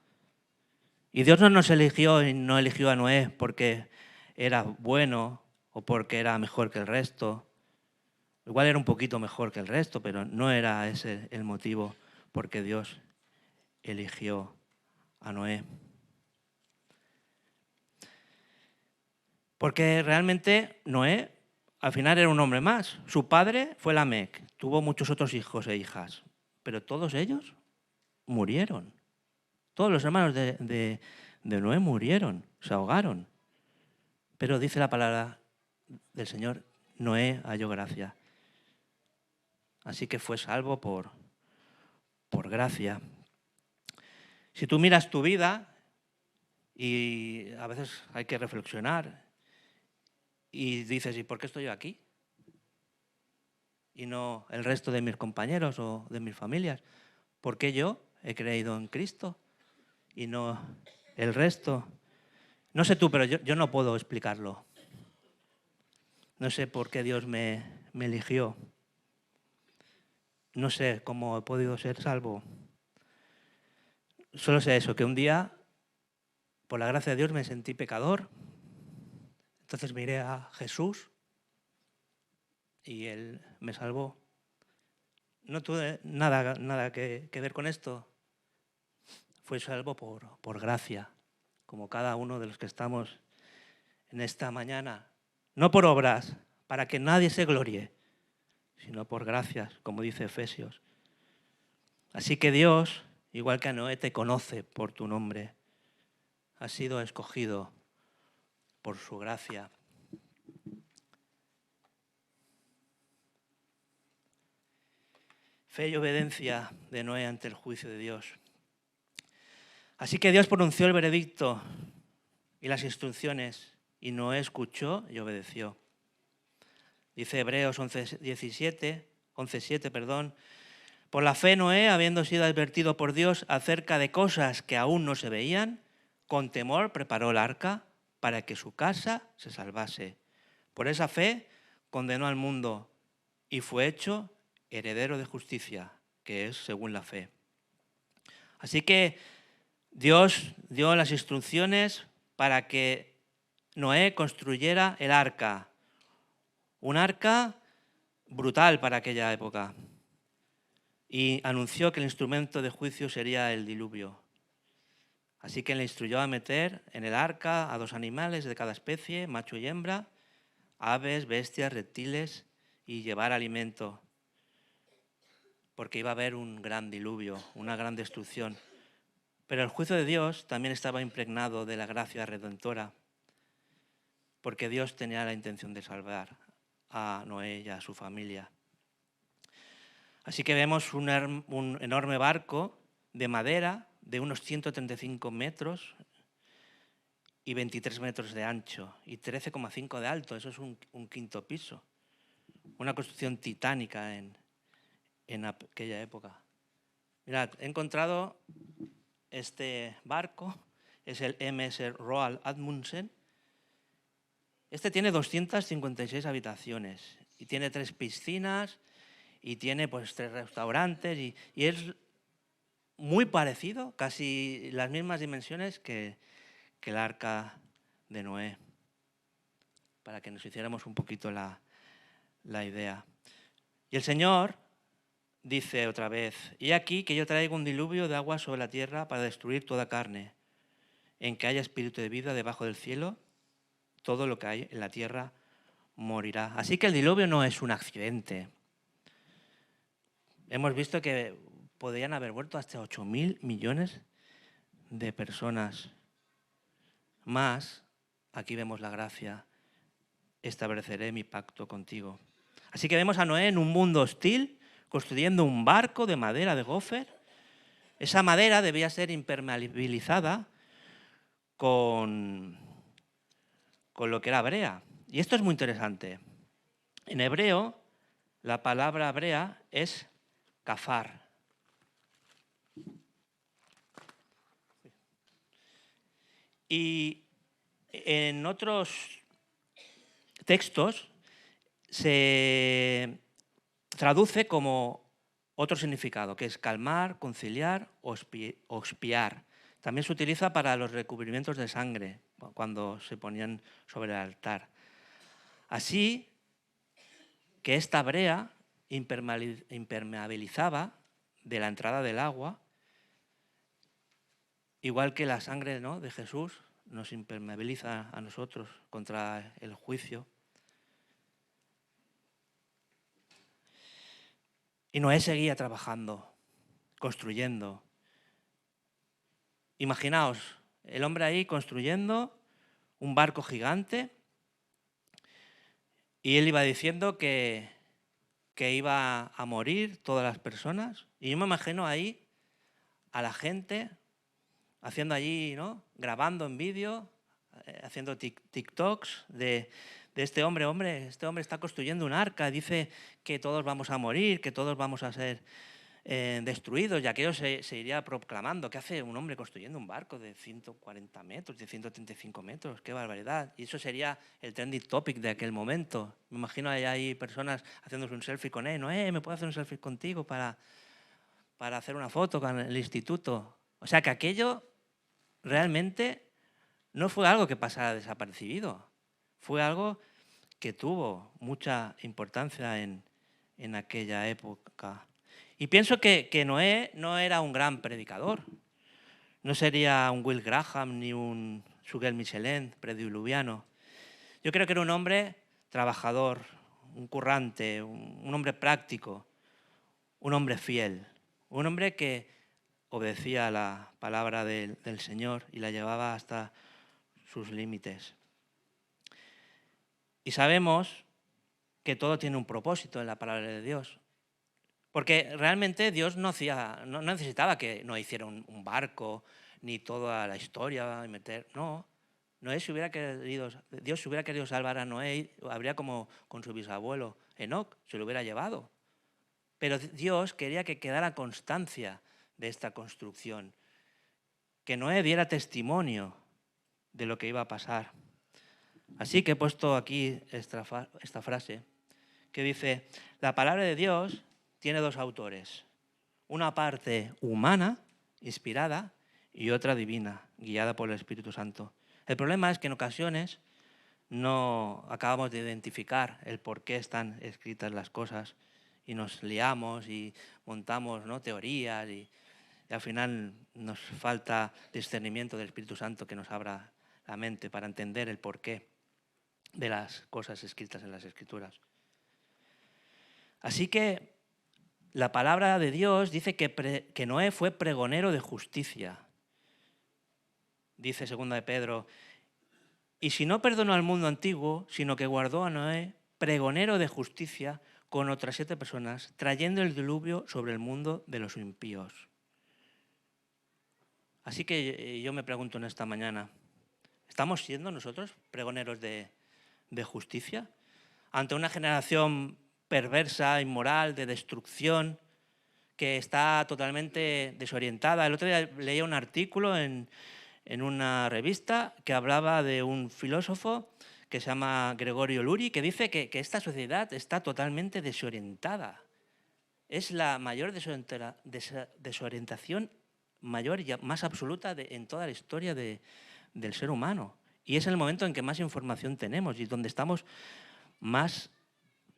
Y Dios no nos eligió y no eligió a Noé porque era bueno o porque era mejor que el resto. Igual era un poquito mejor que el resto, pero no era ese el motivo por qué Dios eligió a Noé. Porque realmente Noé al final era un hombre más. Su padre fue Lamec, tuvo muchos otros hijos e hijas, pero todos ellos murieron. Todos los hermanos de Noé murieron, se ahogaron. Pero dice la palabra del Señor, Noé halló gracia. Así que fue salvo por gracia. Si tú miras tu vida, y a veces hay que reflexionar, y dices, ¿y por qué estoy yo aquí? Y no el resto de mis compañeros o de mis familias. ¿Por qué yo he creído en Cristo y no el resto? No sé tú, pero yo no puedo explicarlo. No sé por qué Dios me eligió. No sé cómo he podido ser salvo. Solo sé eso, que un día, por la gracia de Dios, me sentí pecador. Entonces miré a Jesús y Él me salvó. No tuve nada que ver con esto. Fui salvo por gracia, como cada uno de los que estamos en esta mañana. No por obras, para que nadie se gloríe, sino por gracias, como dice Efesios. Así que Dios, igual que a Noé, te conoce por tu nombre. Has sido escogido por su gracia. Fe y obediencia de Noé ante el juicio de Dios. Así que Dios pronunció el veredicto y las instrucciones, y Noé escuchó y obedeció. Dice Hebreos 11:7, por la fe Noé, habiendo sido advertido por Dios acerca de cosas que aún no se veían, con temor preparó el arca para que su casa se salvase. Por esa fe condenó al mundo y fue hecho heredero de justicia, que es según la fe. Así que Dios dio las instrucciones para que Noé construyera el arca. Un arca brutal para aquella época. Y anunció que el instrumento de juicio sería el diluvio. Así que le instruyó a meter en el arca a 2 animales de cada especie, macho y hembra, aves, bestias, reptiles, y llevar alimento. Porque iba a haber un gran diluvio, una gran destrucción. Pero el juicio de Dios también estaba impregnado de la gracia redentora, porque Dios tenía la intención de salvar a Noé y a su familia. Así que vemos un enorme barco de madera de unos 135 metros y 23 metros de ancho y 13,5 de alto. Eso es un quinto piso. Una construcción titánica en aquella época. Mirad, he encontrado este barco, es el MS Roald Amundsen. Este tiene 256 habitaciones y tiene 3 piscinas y tiene pues 3 restaurantes y es muy parecido, casi las mismas dimensiones que el arca de Noé, para que nos hiciéramos un poquito la la idea. Y el Señor dice otra vez, «He aquí que yo traigo un diluvio de agua sobre la tierra para destruir toda carne. En que haya espíritu de vida debajo del cielo, todo lo que hay en la tierra morirá». Así que el diluvio no es un accidente. Hemos visto que podrían haber muerto hasta 8.000 millones de personas. Más, aquí vemos la gracia, estableceré mi pacto contigo. Así que vemos a Noé en un mundo hostil, construyendo un barco de madera de gofer. Esa madera debía ser impermeabilizada con lo que era brea. Y esto es muy interesante. En hebreo, la palabra hebrea es kafar. Y en otros textos se traduce como otro significado, que es calmar, conciliar o expiar. También se utiliza para los recubrimientos de sangre, cuando se ponían sobre el altar. Así que esta brea impermeabilizaba de la entrada del agua, igual que la sangre, ¿no?, de Jesús nos impermeabiliza a nosotros contra el juicio. Y Noé seguía trabajando, construyendo. Imaginaos, el hombre ahí construyendo un barco gigante y él iba diciendo que iba a morir todas las personas. Y yo me imagino ahí a la gente haciendo allí, ¿no?, grabando en vídeo, haciendo TikToks de este hombre, este hombre está construyendo un arca, dice que todos vamos a morir, que todos vamos a ser destruidos, y aquello se iría proclamando. ¿Qué hace un hombre construyendo un barco de 140 metros, de 135 metros? ¡Qué barbaridad! Y eso sería el trending topic de aquel momento. Me imagino ahí personas haciéndose un selfie con él. ¿Me puedo hacer un selfie contigo para hacer una foto con el instituto? O sea que aquello realmente no fue algo que pasara desapercibido. Fue algo que tuvo mucha importancia en aquella época. Y pienso que Noé no era un gran predicador. No sería un Will Graham ni un Suguel Michelin prediluviano. Yo creo que era un hombre trabajador, un currante, un hombre práctico, un hombre fiel, un hombre que obedecía a la palabra del Señor y la llevaba hasta sus límites. Y sabemos que todo tiene un propósito en la palabra de Dios. Porque realmente Dios no necesitaba que Noé hiciera un barco, ni toda la historia, no. Dios si hubiera querido salvar a Noé, habría como con su bisabuelo Enoc, se lo hubiera llevado. Pero Dios quería que quedara constancia de esta construcción, que Noé diera testimonio de lo que iba a pasar. Así que he puesto aquí esta frase que dice: la palabra de Dios tiene dos autores, una parte humana, inspirada, y otra divina, guiada por el Espíritu Santo. El problema es que en ocasiones no acabamos de identificar el por qué están escritas las cosas y nos liamos y montamos, ¿no?, teorías y al final nos falta discernimiento del Espíritu Santo que nos abra la mente para entender el porqué de las cosas escritas en las Escrituras. Así que la palabra de Dios dice que Noé fue pregonero de justicia. Dice 2 de Pedro: y si no perdonó al mundo antiguo, sino que guardó a Noé, pregonero de justicia, con otras 7 personas, trayendo el diluvio sobre el mundo de los impíos. Así que yo me pregunto en esta mañana, ¿estamos siendo nosotros pregoneros de justicia? Ante una generación perversa, inmoral, de destrucción, que está totalmente desorientada. El otro día leía un artículo en una revista que hablaba de un filósofo que se llama Gregorio Luri, que dice que esta sociedad está totalmente desorientada. Es la mayor desorientación mayor y más absoluta en toda la historia del ser humano. Y es el momento en que más información tenemos y donde estamos más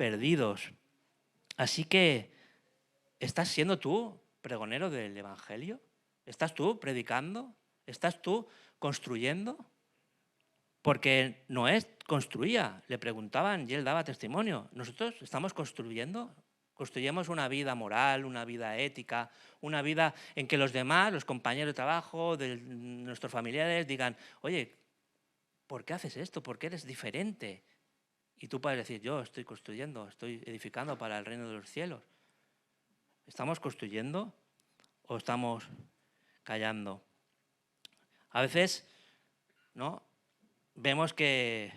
perdidos. Así que, ¿estás siendo tú pregonero del Evangelio? ¿Estás tú predicando? ¿Estás tú construyendo? Porque Noé construía, le preguntaban y él daba testimonio. Nosotros estamos construyendo. Construyamos una vida moral, una vida ética, una vida en que los demás, los compañeros de trabajo, nuestros familiares digan, oye, ¿por qué haces esto? ¿Por qué eres diferente? Y tú puedes decir, yo estoy construyendo, estoy edificando para el reino de los cielos. ¿Estamos construyendo o estamos callando? A veces, ¿no?, vemos que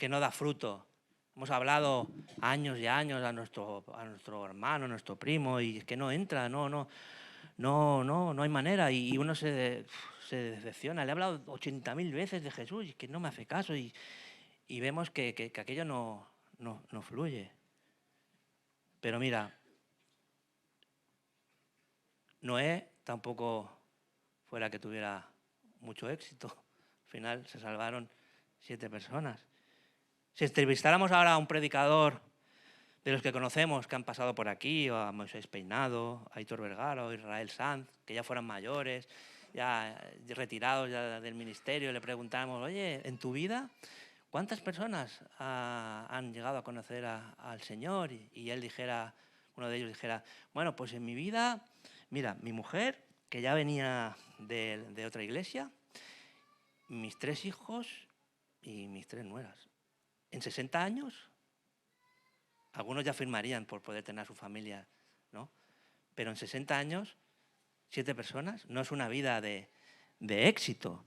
no da fruto. Hemos hablado años y años a nuestro hermano, a nuestro primo, y es que no entra, no hay manera. Y uno se decepciona. Le he hablado 80.000 veces de Jesús y que no me hace caso. Y vemos que aquello no fluye. Pero mira, Noé tampoco fuera que tuviera mucho éxito. Al final se salvaron 7 personas. Si entrevistáramos ahora a un predicador de los que conocemos que han pasado por aquí, o a Moisés Peinado, a Aitor Vergara o a Israel Sanz, que ya fueran mayores, ya retirados ya del ministerio, le preguntáramos, oye, en tu vida, ¿cuántas personas han llegado a conocer al Señor? Y él dijera, uno de ellos dijera, bueno, pues en mi vida, mira, mi mujer, que ya venía de otra iglesia, mis 3 hijos y mis 3 nueras. En 60 años, algunos ya firmarían por poder tener a su familia, ¿no? Pero en 60 años, 7 personas, no es una vida de éxito.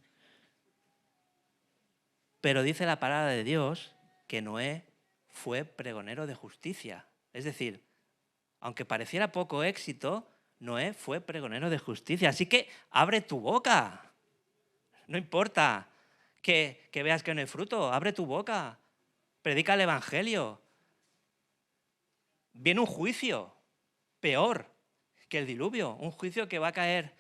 Pero dice la palabra de Dios que Noé fue pregonero de justicia. Es decir, aunque pareciera poco éxito, Noé fue pregonero de justicia. Así que abre tu boca. No importa que veas que no hay fruto, abre tu boca. Predica el Evangelio. Viene un juicio peor que el diluvio, un juicio que va a caer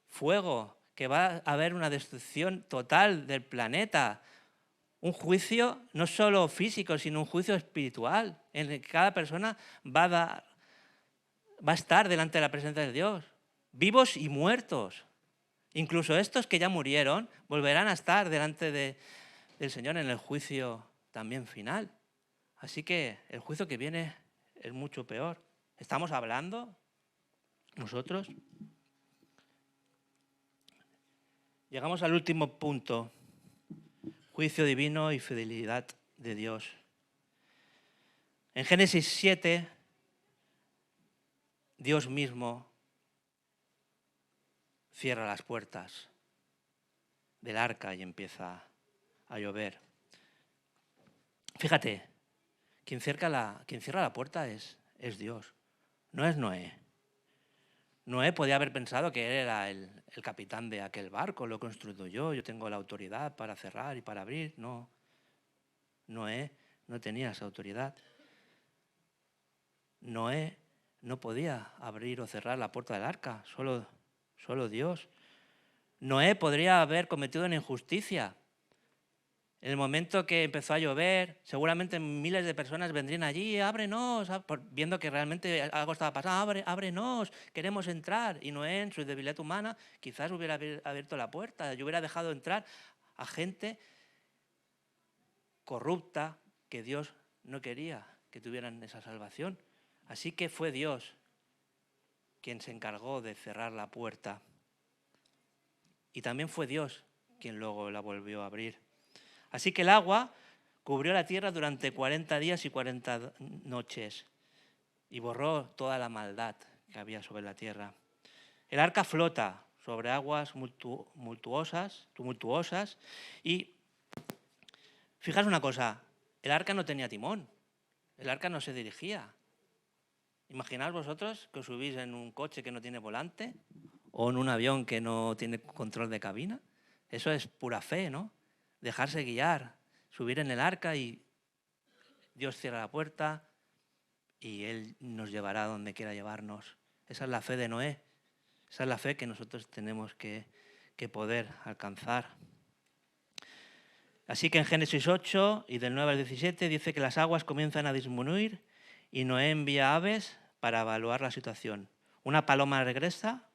fuego, que va a haber una destrucción total del planeta, un juicio no solo físico, sino un juicio espiritual, en el que cada persona va a estar delante de la presencia de Dios, vivos y muertos. Incluso estos que ya murieron volverán a estar delante del Señor en el juicio también final. Así que el juicio que viene es mucho peor. ¿Estamos hablando nosotros? Llegamos al último punto: juicio divino y fidelidad de Dios. En Génesis 7, Dios mismo cierra las puertas del arca y empieza a llover. Fíjate, quien cierra la puerta es Dios, no es Noé. Noé podía haber pensado que él era el capitán de aquel barco, lo construyo yo tengo la autoridad para cerrar y para abrir. No, Noé no tenía esa autoridad. Noé no podía abrir o cerrar la puerta del arca, solo Dios. Noé podría haber cometido una injusticia. En el momento que empezó a llover, seguramente miles de personas vendrían allí, ábrenos, viendo que realmente algo estaba pasando, ábrenos, queremos entrar. Y Noé, en su debilidad humana, quizás hubiera abierto la puerta y hubiera dejado entrar a gente corrupta que Dios no quería que tuvieran esa salvación. Así que fue Dios quien se encargó de cerrar la puerta. Y también fue Dios quien luego la volvió a abrir. Así que el agua cubrió la tierra durante 40 días y 40 noches y borró toda la maldad que había sobre la tierra. El arca flota sobre aguas tumultuosas y fijaos una cosa, el arca no tenía timón, el arca no se dirigía. Imaginaos vosotros que os subís en un coche que no tiene volante o en un avión que no tiene control de cabina. Eso es pura fe, ¿no? Dejarse guiar, subir en el arca y Dios cierra la puerta y Él nos llevará donde quiera llevarnos. Esa es la fe de Noé. Esa es la fe que nosotros tenemos que poder alcanzar. Así que en Génesis 8 y del 9 al 17 dice que las aguas comienzan a disminuir y Noé envía aves para evaluar la situación. Una paloma regresa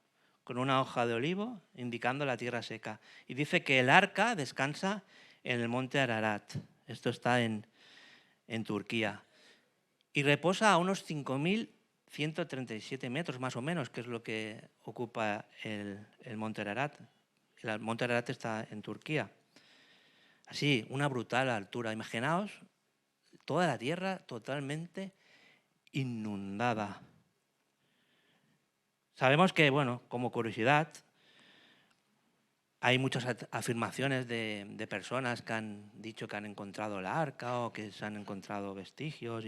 con una hoja de olivo indicando la tierra seca. Y dice que el arca descansa en el monte Ararat. Esto está en Turquía. Y reposa a unos 5.137 metros más o menos, que es lo que ocupa el monte Ararat. El monte Ararat está en Turquía. Así, una brutal altura. Imaginaos toda la tierra totalmente inundada. Sabemos que, bueno, como curiosidad, hay muchas afirmaciones de personas que han dicho que han encontrado la arca o que se han encontrado vestigios,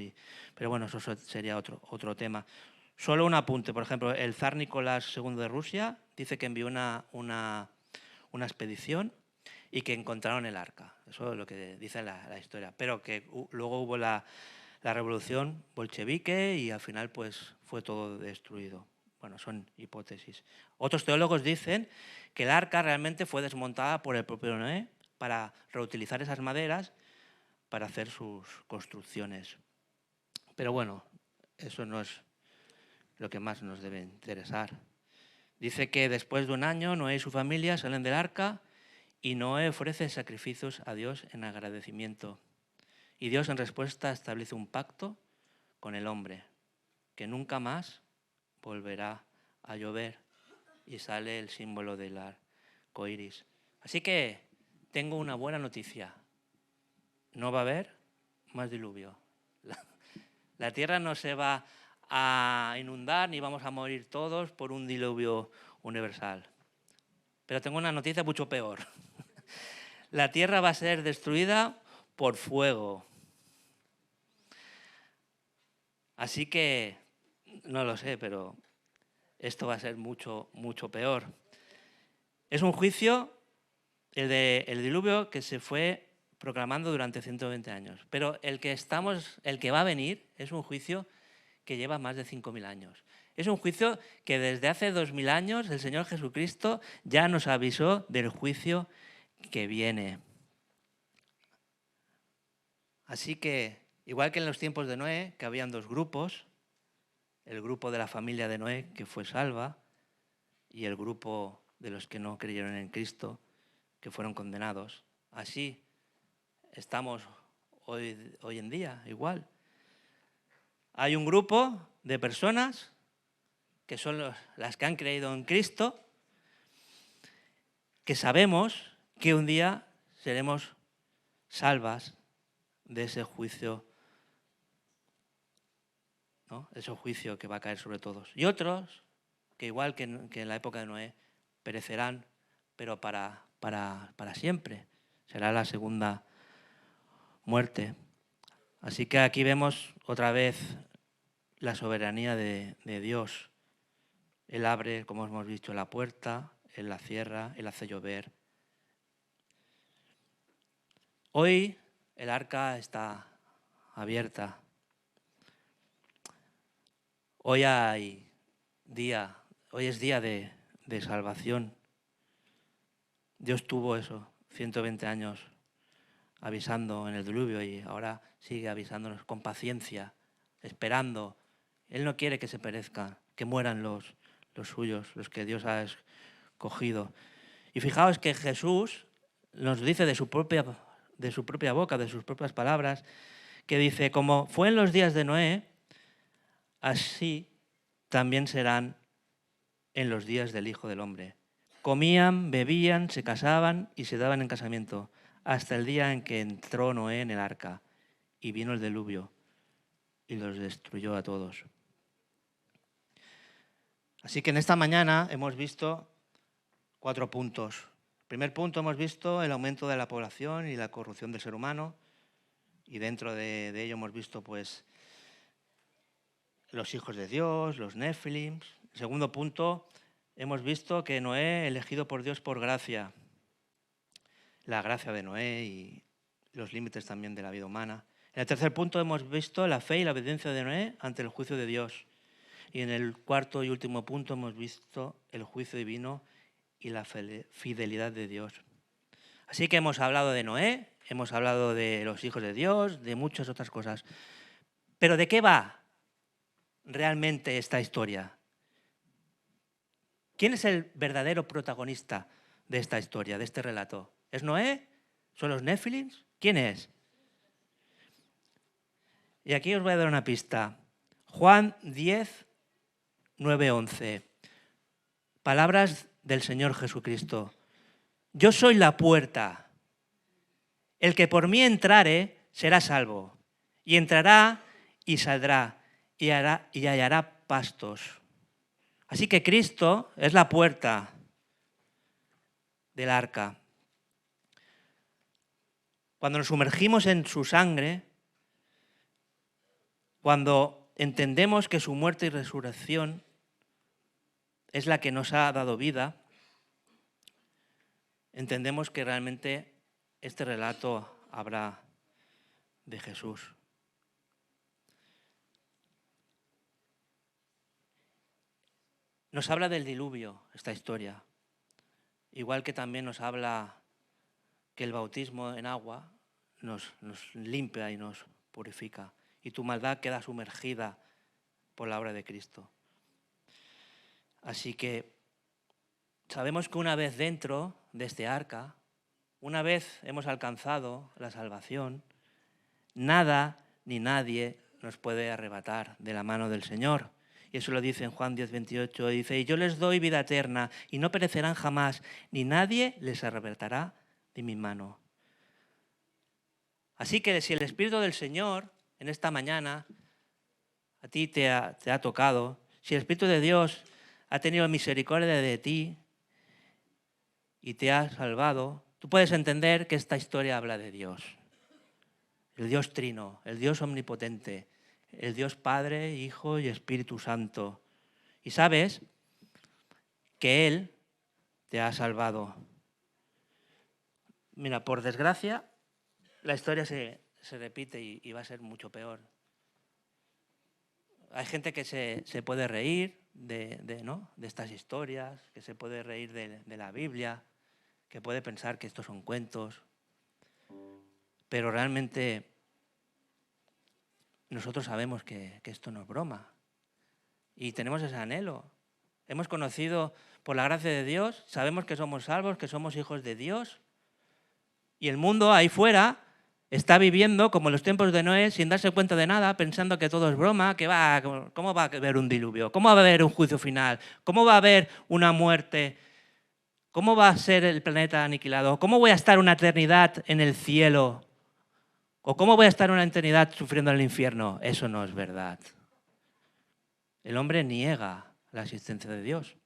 pero bueno, eso sería otro tema. Solo un apunte, por ejemplo, el zar Nicolás II de Rusia dice que envió una expedición y que encontraron el arca. Eso es lo que dice la historia. Pero que luego hubo la revolución bolchevique y al final pues fue todo destruido. Bueno, son hipótesis. Otros teólogos dicen que el arca realmente fue desmontada por el propio Noé para reutilizar esas maderas para hacer sus construcciones. Pero bueno, eso no es lo que más nos debe interesar. Dice que después de un año Noé y su familia salen del arca y Noé ofrece sacrificios a Dios en agradecimiento. Y Dios en respuesta establece un pacto con el hombre, que nunca más volverá a llover, y sale el símbolo del arco iris. Así que tengo una buena noticia. No va a haber más diluvio. La tierra no se va a inundar ni vamos a morir todos por un diluvio universal. Pero tengo una noticia mucho peor. La tierra va a ser destruida por fuego. Así que, no lo sé, pero esto va a ser mucho, mucho peor. Es un juicio, el diluvio, que se fue proclamando durante 120 años. Pero el que va a venir es un juicio que lleva más de 5.000 años. Es un juicio que desde hace 2.000 años el Señor Jesucristo ya nos avisó del juicio que viene. Así que, igual que en los tiempos de Noé, que habían dos grupos, el grupo de la familia de Noé, que fue salva, y el grupo de los que no creyeron en Cristo, que fueron condenados. Así estamos hoy en día, igual. Hay un grupo de personas que son las que han creído en Cristo, que sabemos que un día seremos salvas de ese juicio, ¿no? Ese juicio que va a caer sobre todos. Y otros, que igual que en la época de Noé, perecerán, pero para siempre. Será la segunda muerte. Así que aquí vemos otra vez la soberanía de Dios. Él abre, como hemos visto, la puerta, Él la cierra, Él hace llover. Hoy el arca está abierta. Hoy es día de salvación. Dios tuvo 120 años avisando en el diluvio y ahora sigue avisándonos con paciencia, esperando. Él no quiere que se perezcan, que mueran los suyos, los que Dios ha escogido. Y fijaos que Jesús nos dice de su propia boca, de sus propias palabras, que dice, como fue en los días de Noé, así también serán en los días del Hijo del Hombre. Comían, bebían, se casaban y se daban en casamiento, hasta el día en que entró Noé en el arca y vino el diluvio y los destruyó a todos. Así que en esta mañana hemos visto 4 puntos. Primer punto, hemos visto el aumento de la población y la corrupción del ser humano, y dentro de ello hemos visto pues los hijos de Dios, los Nefilim. Segundo punto, hemos visto que Noé, elegido por Dios por gracia, la gracia de Noé y los límites también de la vida humana. En el tercer punto hemos visto la fe y la obediencia de Noé ante el juicio de Dios. Y en el cuarto y último punto hemos visto el juicio divino y la fidelidad de Dios. Así que hemos hablado de Noé, hemos hablado de los hijos de Dios, de muchas otras cosas. Pero ¿de qué va realmente esta historia? ¿Quién es el verdadero protagonista de esta historia, de este relato? ¿Es Noé? ¿Son los Nefilins? ¿Quién es? Y aquí os voy a dar una pista. Juan 10, 9, 11. Palabras del Señor Jesucristo. Yo soy la puerta. El que por mí entrare será salvo. Y entrará y saldrá y hallará pastos. Así que Cristo es la puerta del arca. Cuando nos sumergimos en su sangre, cuando entendemos que su muerte y resurrección es la que nos ha dado vida, entendemos que realmente este relato habla de Jesús. Nos habla del diluvio esta historia, igual que también nos habla que el bautismo en agua nos limpia y nos purifica, y tu maldad queda sumergida por la obra de Cristo. Así que sabemos que una vez dentro de este arca, una vez hemos alcanzado la salvación, nada ni nadie nos puede arrebatar de la mano del Señor. Y eso lo dice en Juan 10, 28. Dice, y yo les doy vida eterna y no perecerán jamás, ni nadie les arrebatará de mi mano. Así que si el Espíritu del Señor en esta mañana a ti te ha tocado, si el Espíritu de Dios ha tenido misericordia de ti y te ha salvado, tú puedes entender que esta historia habla de Dios. El Dios Trino, el Dios omnipotente, el Dios Padre, Hijo y Espíritu Santo. Y sabes que Él te ha salvado. Mira, por desgracia, la historia se repite y va a ser mucho peor. Hay gente que se puede reír de estas historias, que se puede reír de la Biblia, que puede pensar que estos son cuentos, pero realmente nosotros sabemos que esto no es broma y tenemos ese anhelo. Hemos conocido por la gracia de Dios, sabemos que somos salvos, que somos hijos de Dios, y el mundo ahí fuera está viviendo como en los tiempos de Noé sin darse cuenta de nada, pensando que todo es broma, ¿cómo va a haber un diluvio? ¿Cómo va a haber un juicio final? ¿Cómo va a haber una muerte? ¿Cómo va a ser el planeta aniquilado? ¿Cómo voy a estar una eternidad en el cielo? ¿O cómo voy a estar una eternidad sufriendo en el infierno? Eso no es verdad. El hombre niega la existencia de Dios.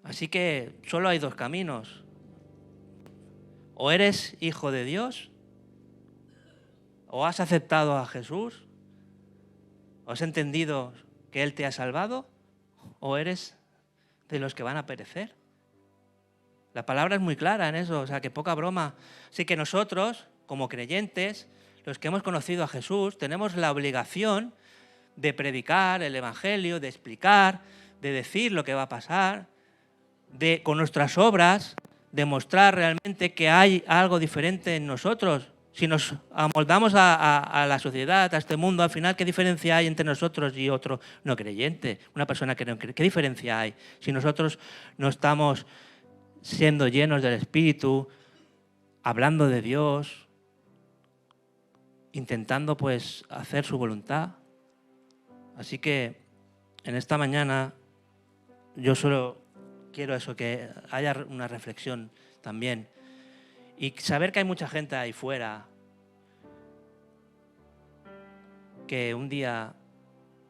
Así que solo hay dos caminos. O eres hijo de Dios, o has aceptado a Jesús, o has entendido que Él te ha salvado, o eres de los que van a perecer. La palabra es muy clara en eso, o sea, que poca broma. Así que nosotros, como creyentes, los que hemos conocido a Jesús, tenemos la obligación de predicar el Evangelio, de explicar, de decir lo que va a pasar, de con nuestras obras demostrar realmente que hay algo diferente en nosotros. Si nos amoldamos a la sociedad, a este mundo, al final, ¿qué diferencia hay entre nosotros y otro no creyente? Una persona que no cree. ¿Qué diferencia hay si nosotros no estamos siendo llenos del Espíritu, hablando de Dios, intentando pues hacer su voluntad? Así que en esta mañana yo solo quiero eso, que haya una reflexión también y saber que hay mucha gente ahí fuera que un día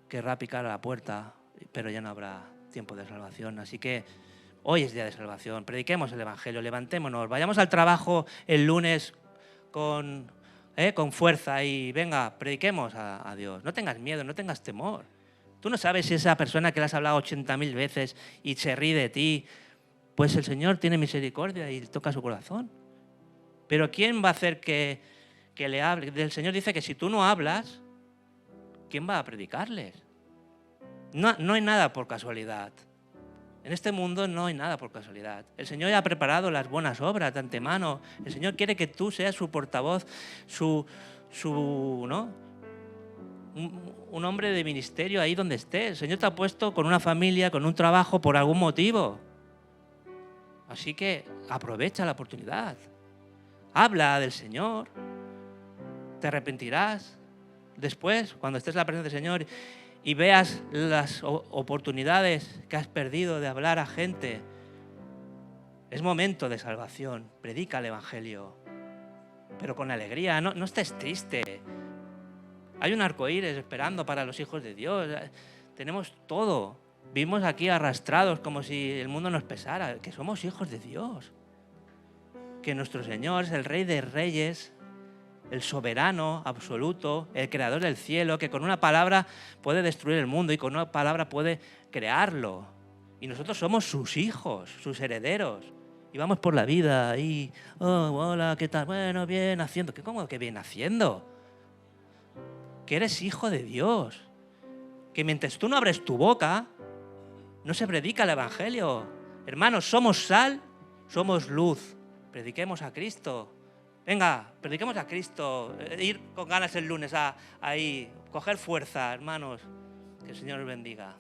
querrá picar a la puerta, pero ya no habrá tiempo de salvación. Así que hoy es día de salvación, prediquemos el Evangelio, levantémonos, vayamos al trabajo el lunes con fuerza y venga, prediquemos a Dios. No tengas miedo, no tengas temor. Tú no sabes si esa persona que le has hablado 80.000 veces y se ríe de ti, pues el Señor tiene misericordia y toca su corazón. Pero ¿quién va a hacer que le hable? El Señor dice que si tú no hablas, ¿quién va a predicarles? No hay nada por casualidad. En este mundo no hay nada por casualidad. El Señor ya ha preparado las buenas obras de antemano. El Señor quiere que tú seas su portavoz, ¿no? Un hombre de ministerio ahí donde estés. El Señor te ha puesto con una familia, con un trabajo, por algún motivo. Así que aprovecha la oportunidad. Habla del Señor. Te arrepentirás después, cuando estés en la presencia del Señor y veas las oportunidades que has perdido de hablar a gente. Es momento de salvación. Predica el Evangelio, pero con alegría. No estés triste. Hay un arcoíris esperando para los hijos de Dios. Tenemos todo. Vivimos aquí arrastrados como si el mundo nos pesara. Que somos hijos de Dios. Que nuestro Señor es el Rey de Reyes, el soberano absoluto, el creador del cielo, que con una palabra puede destruir el mundo y con una palabra puede crearlo. Y nosotros somos sus hijos, sus herederos. Y vamos por la vida ahí, oh, hola, ¿qué tal? Bueno, bien haciendo. ¿Cómo que bien haciendo? Que eres hijo de Dios. Que mientras tú no abres tu boca, no se predica el Evangelio. Hermanos, somos sal, somos luz. Prediquemos a Cristo. Venga, prediquemos a Cristo. Ir con ganas el lunes ahí, coger fuerza, hermanos. Que el Señor os bendiga.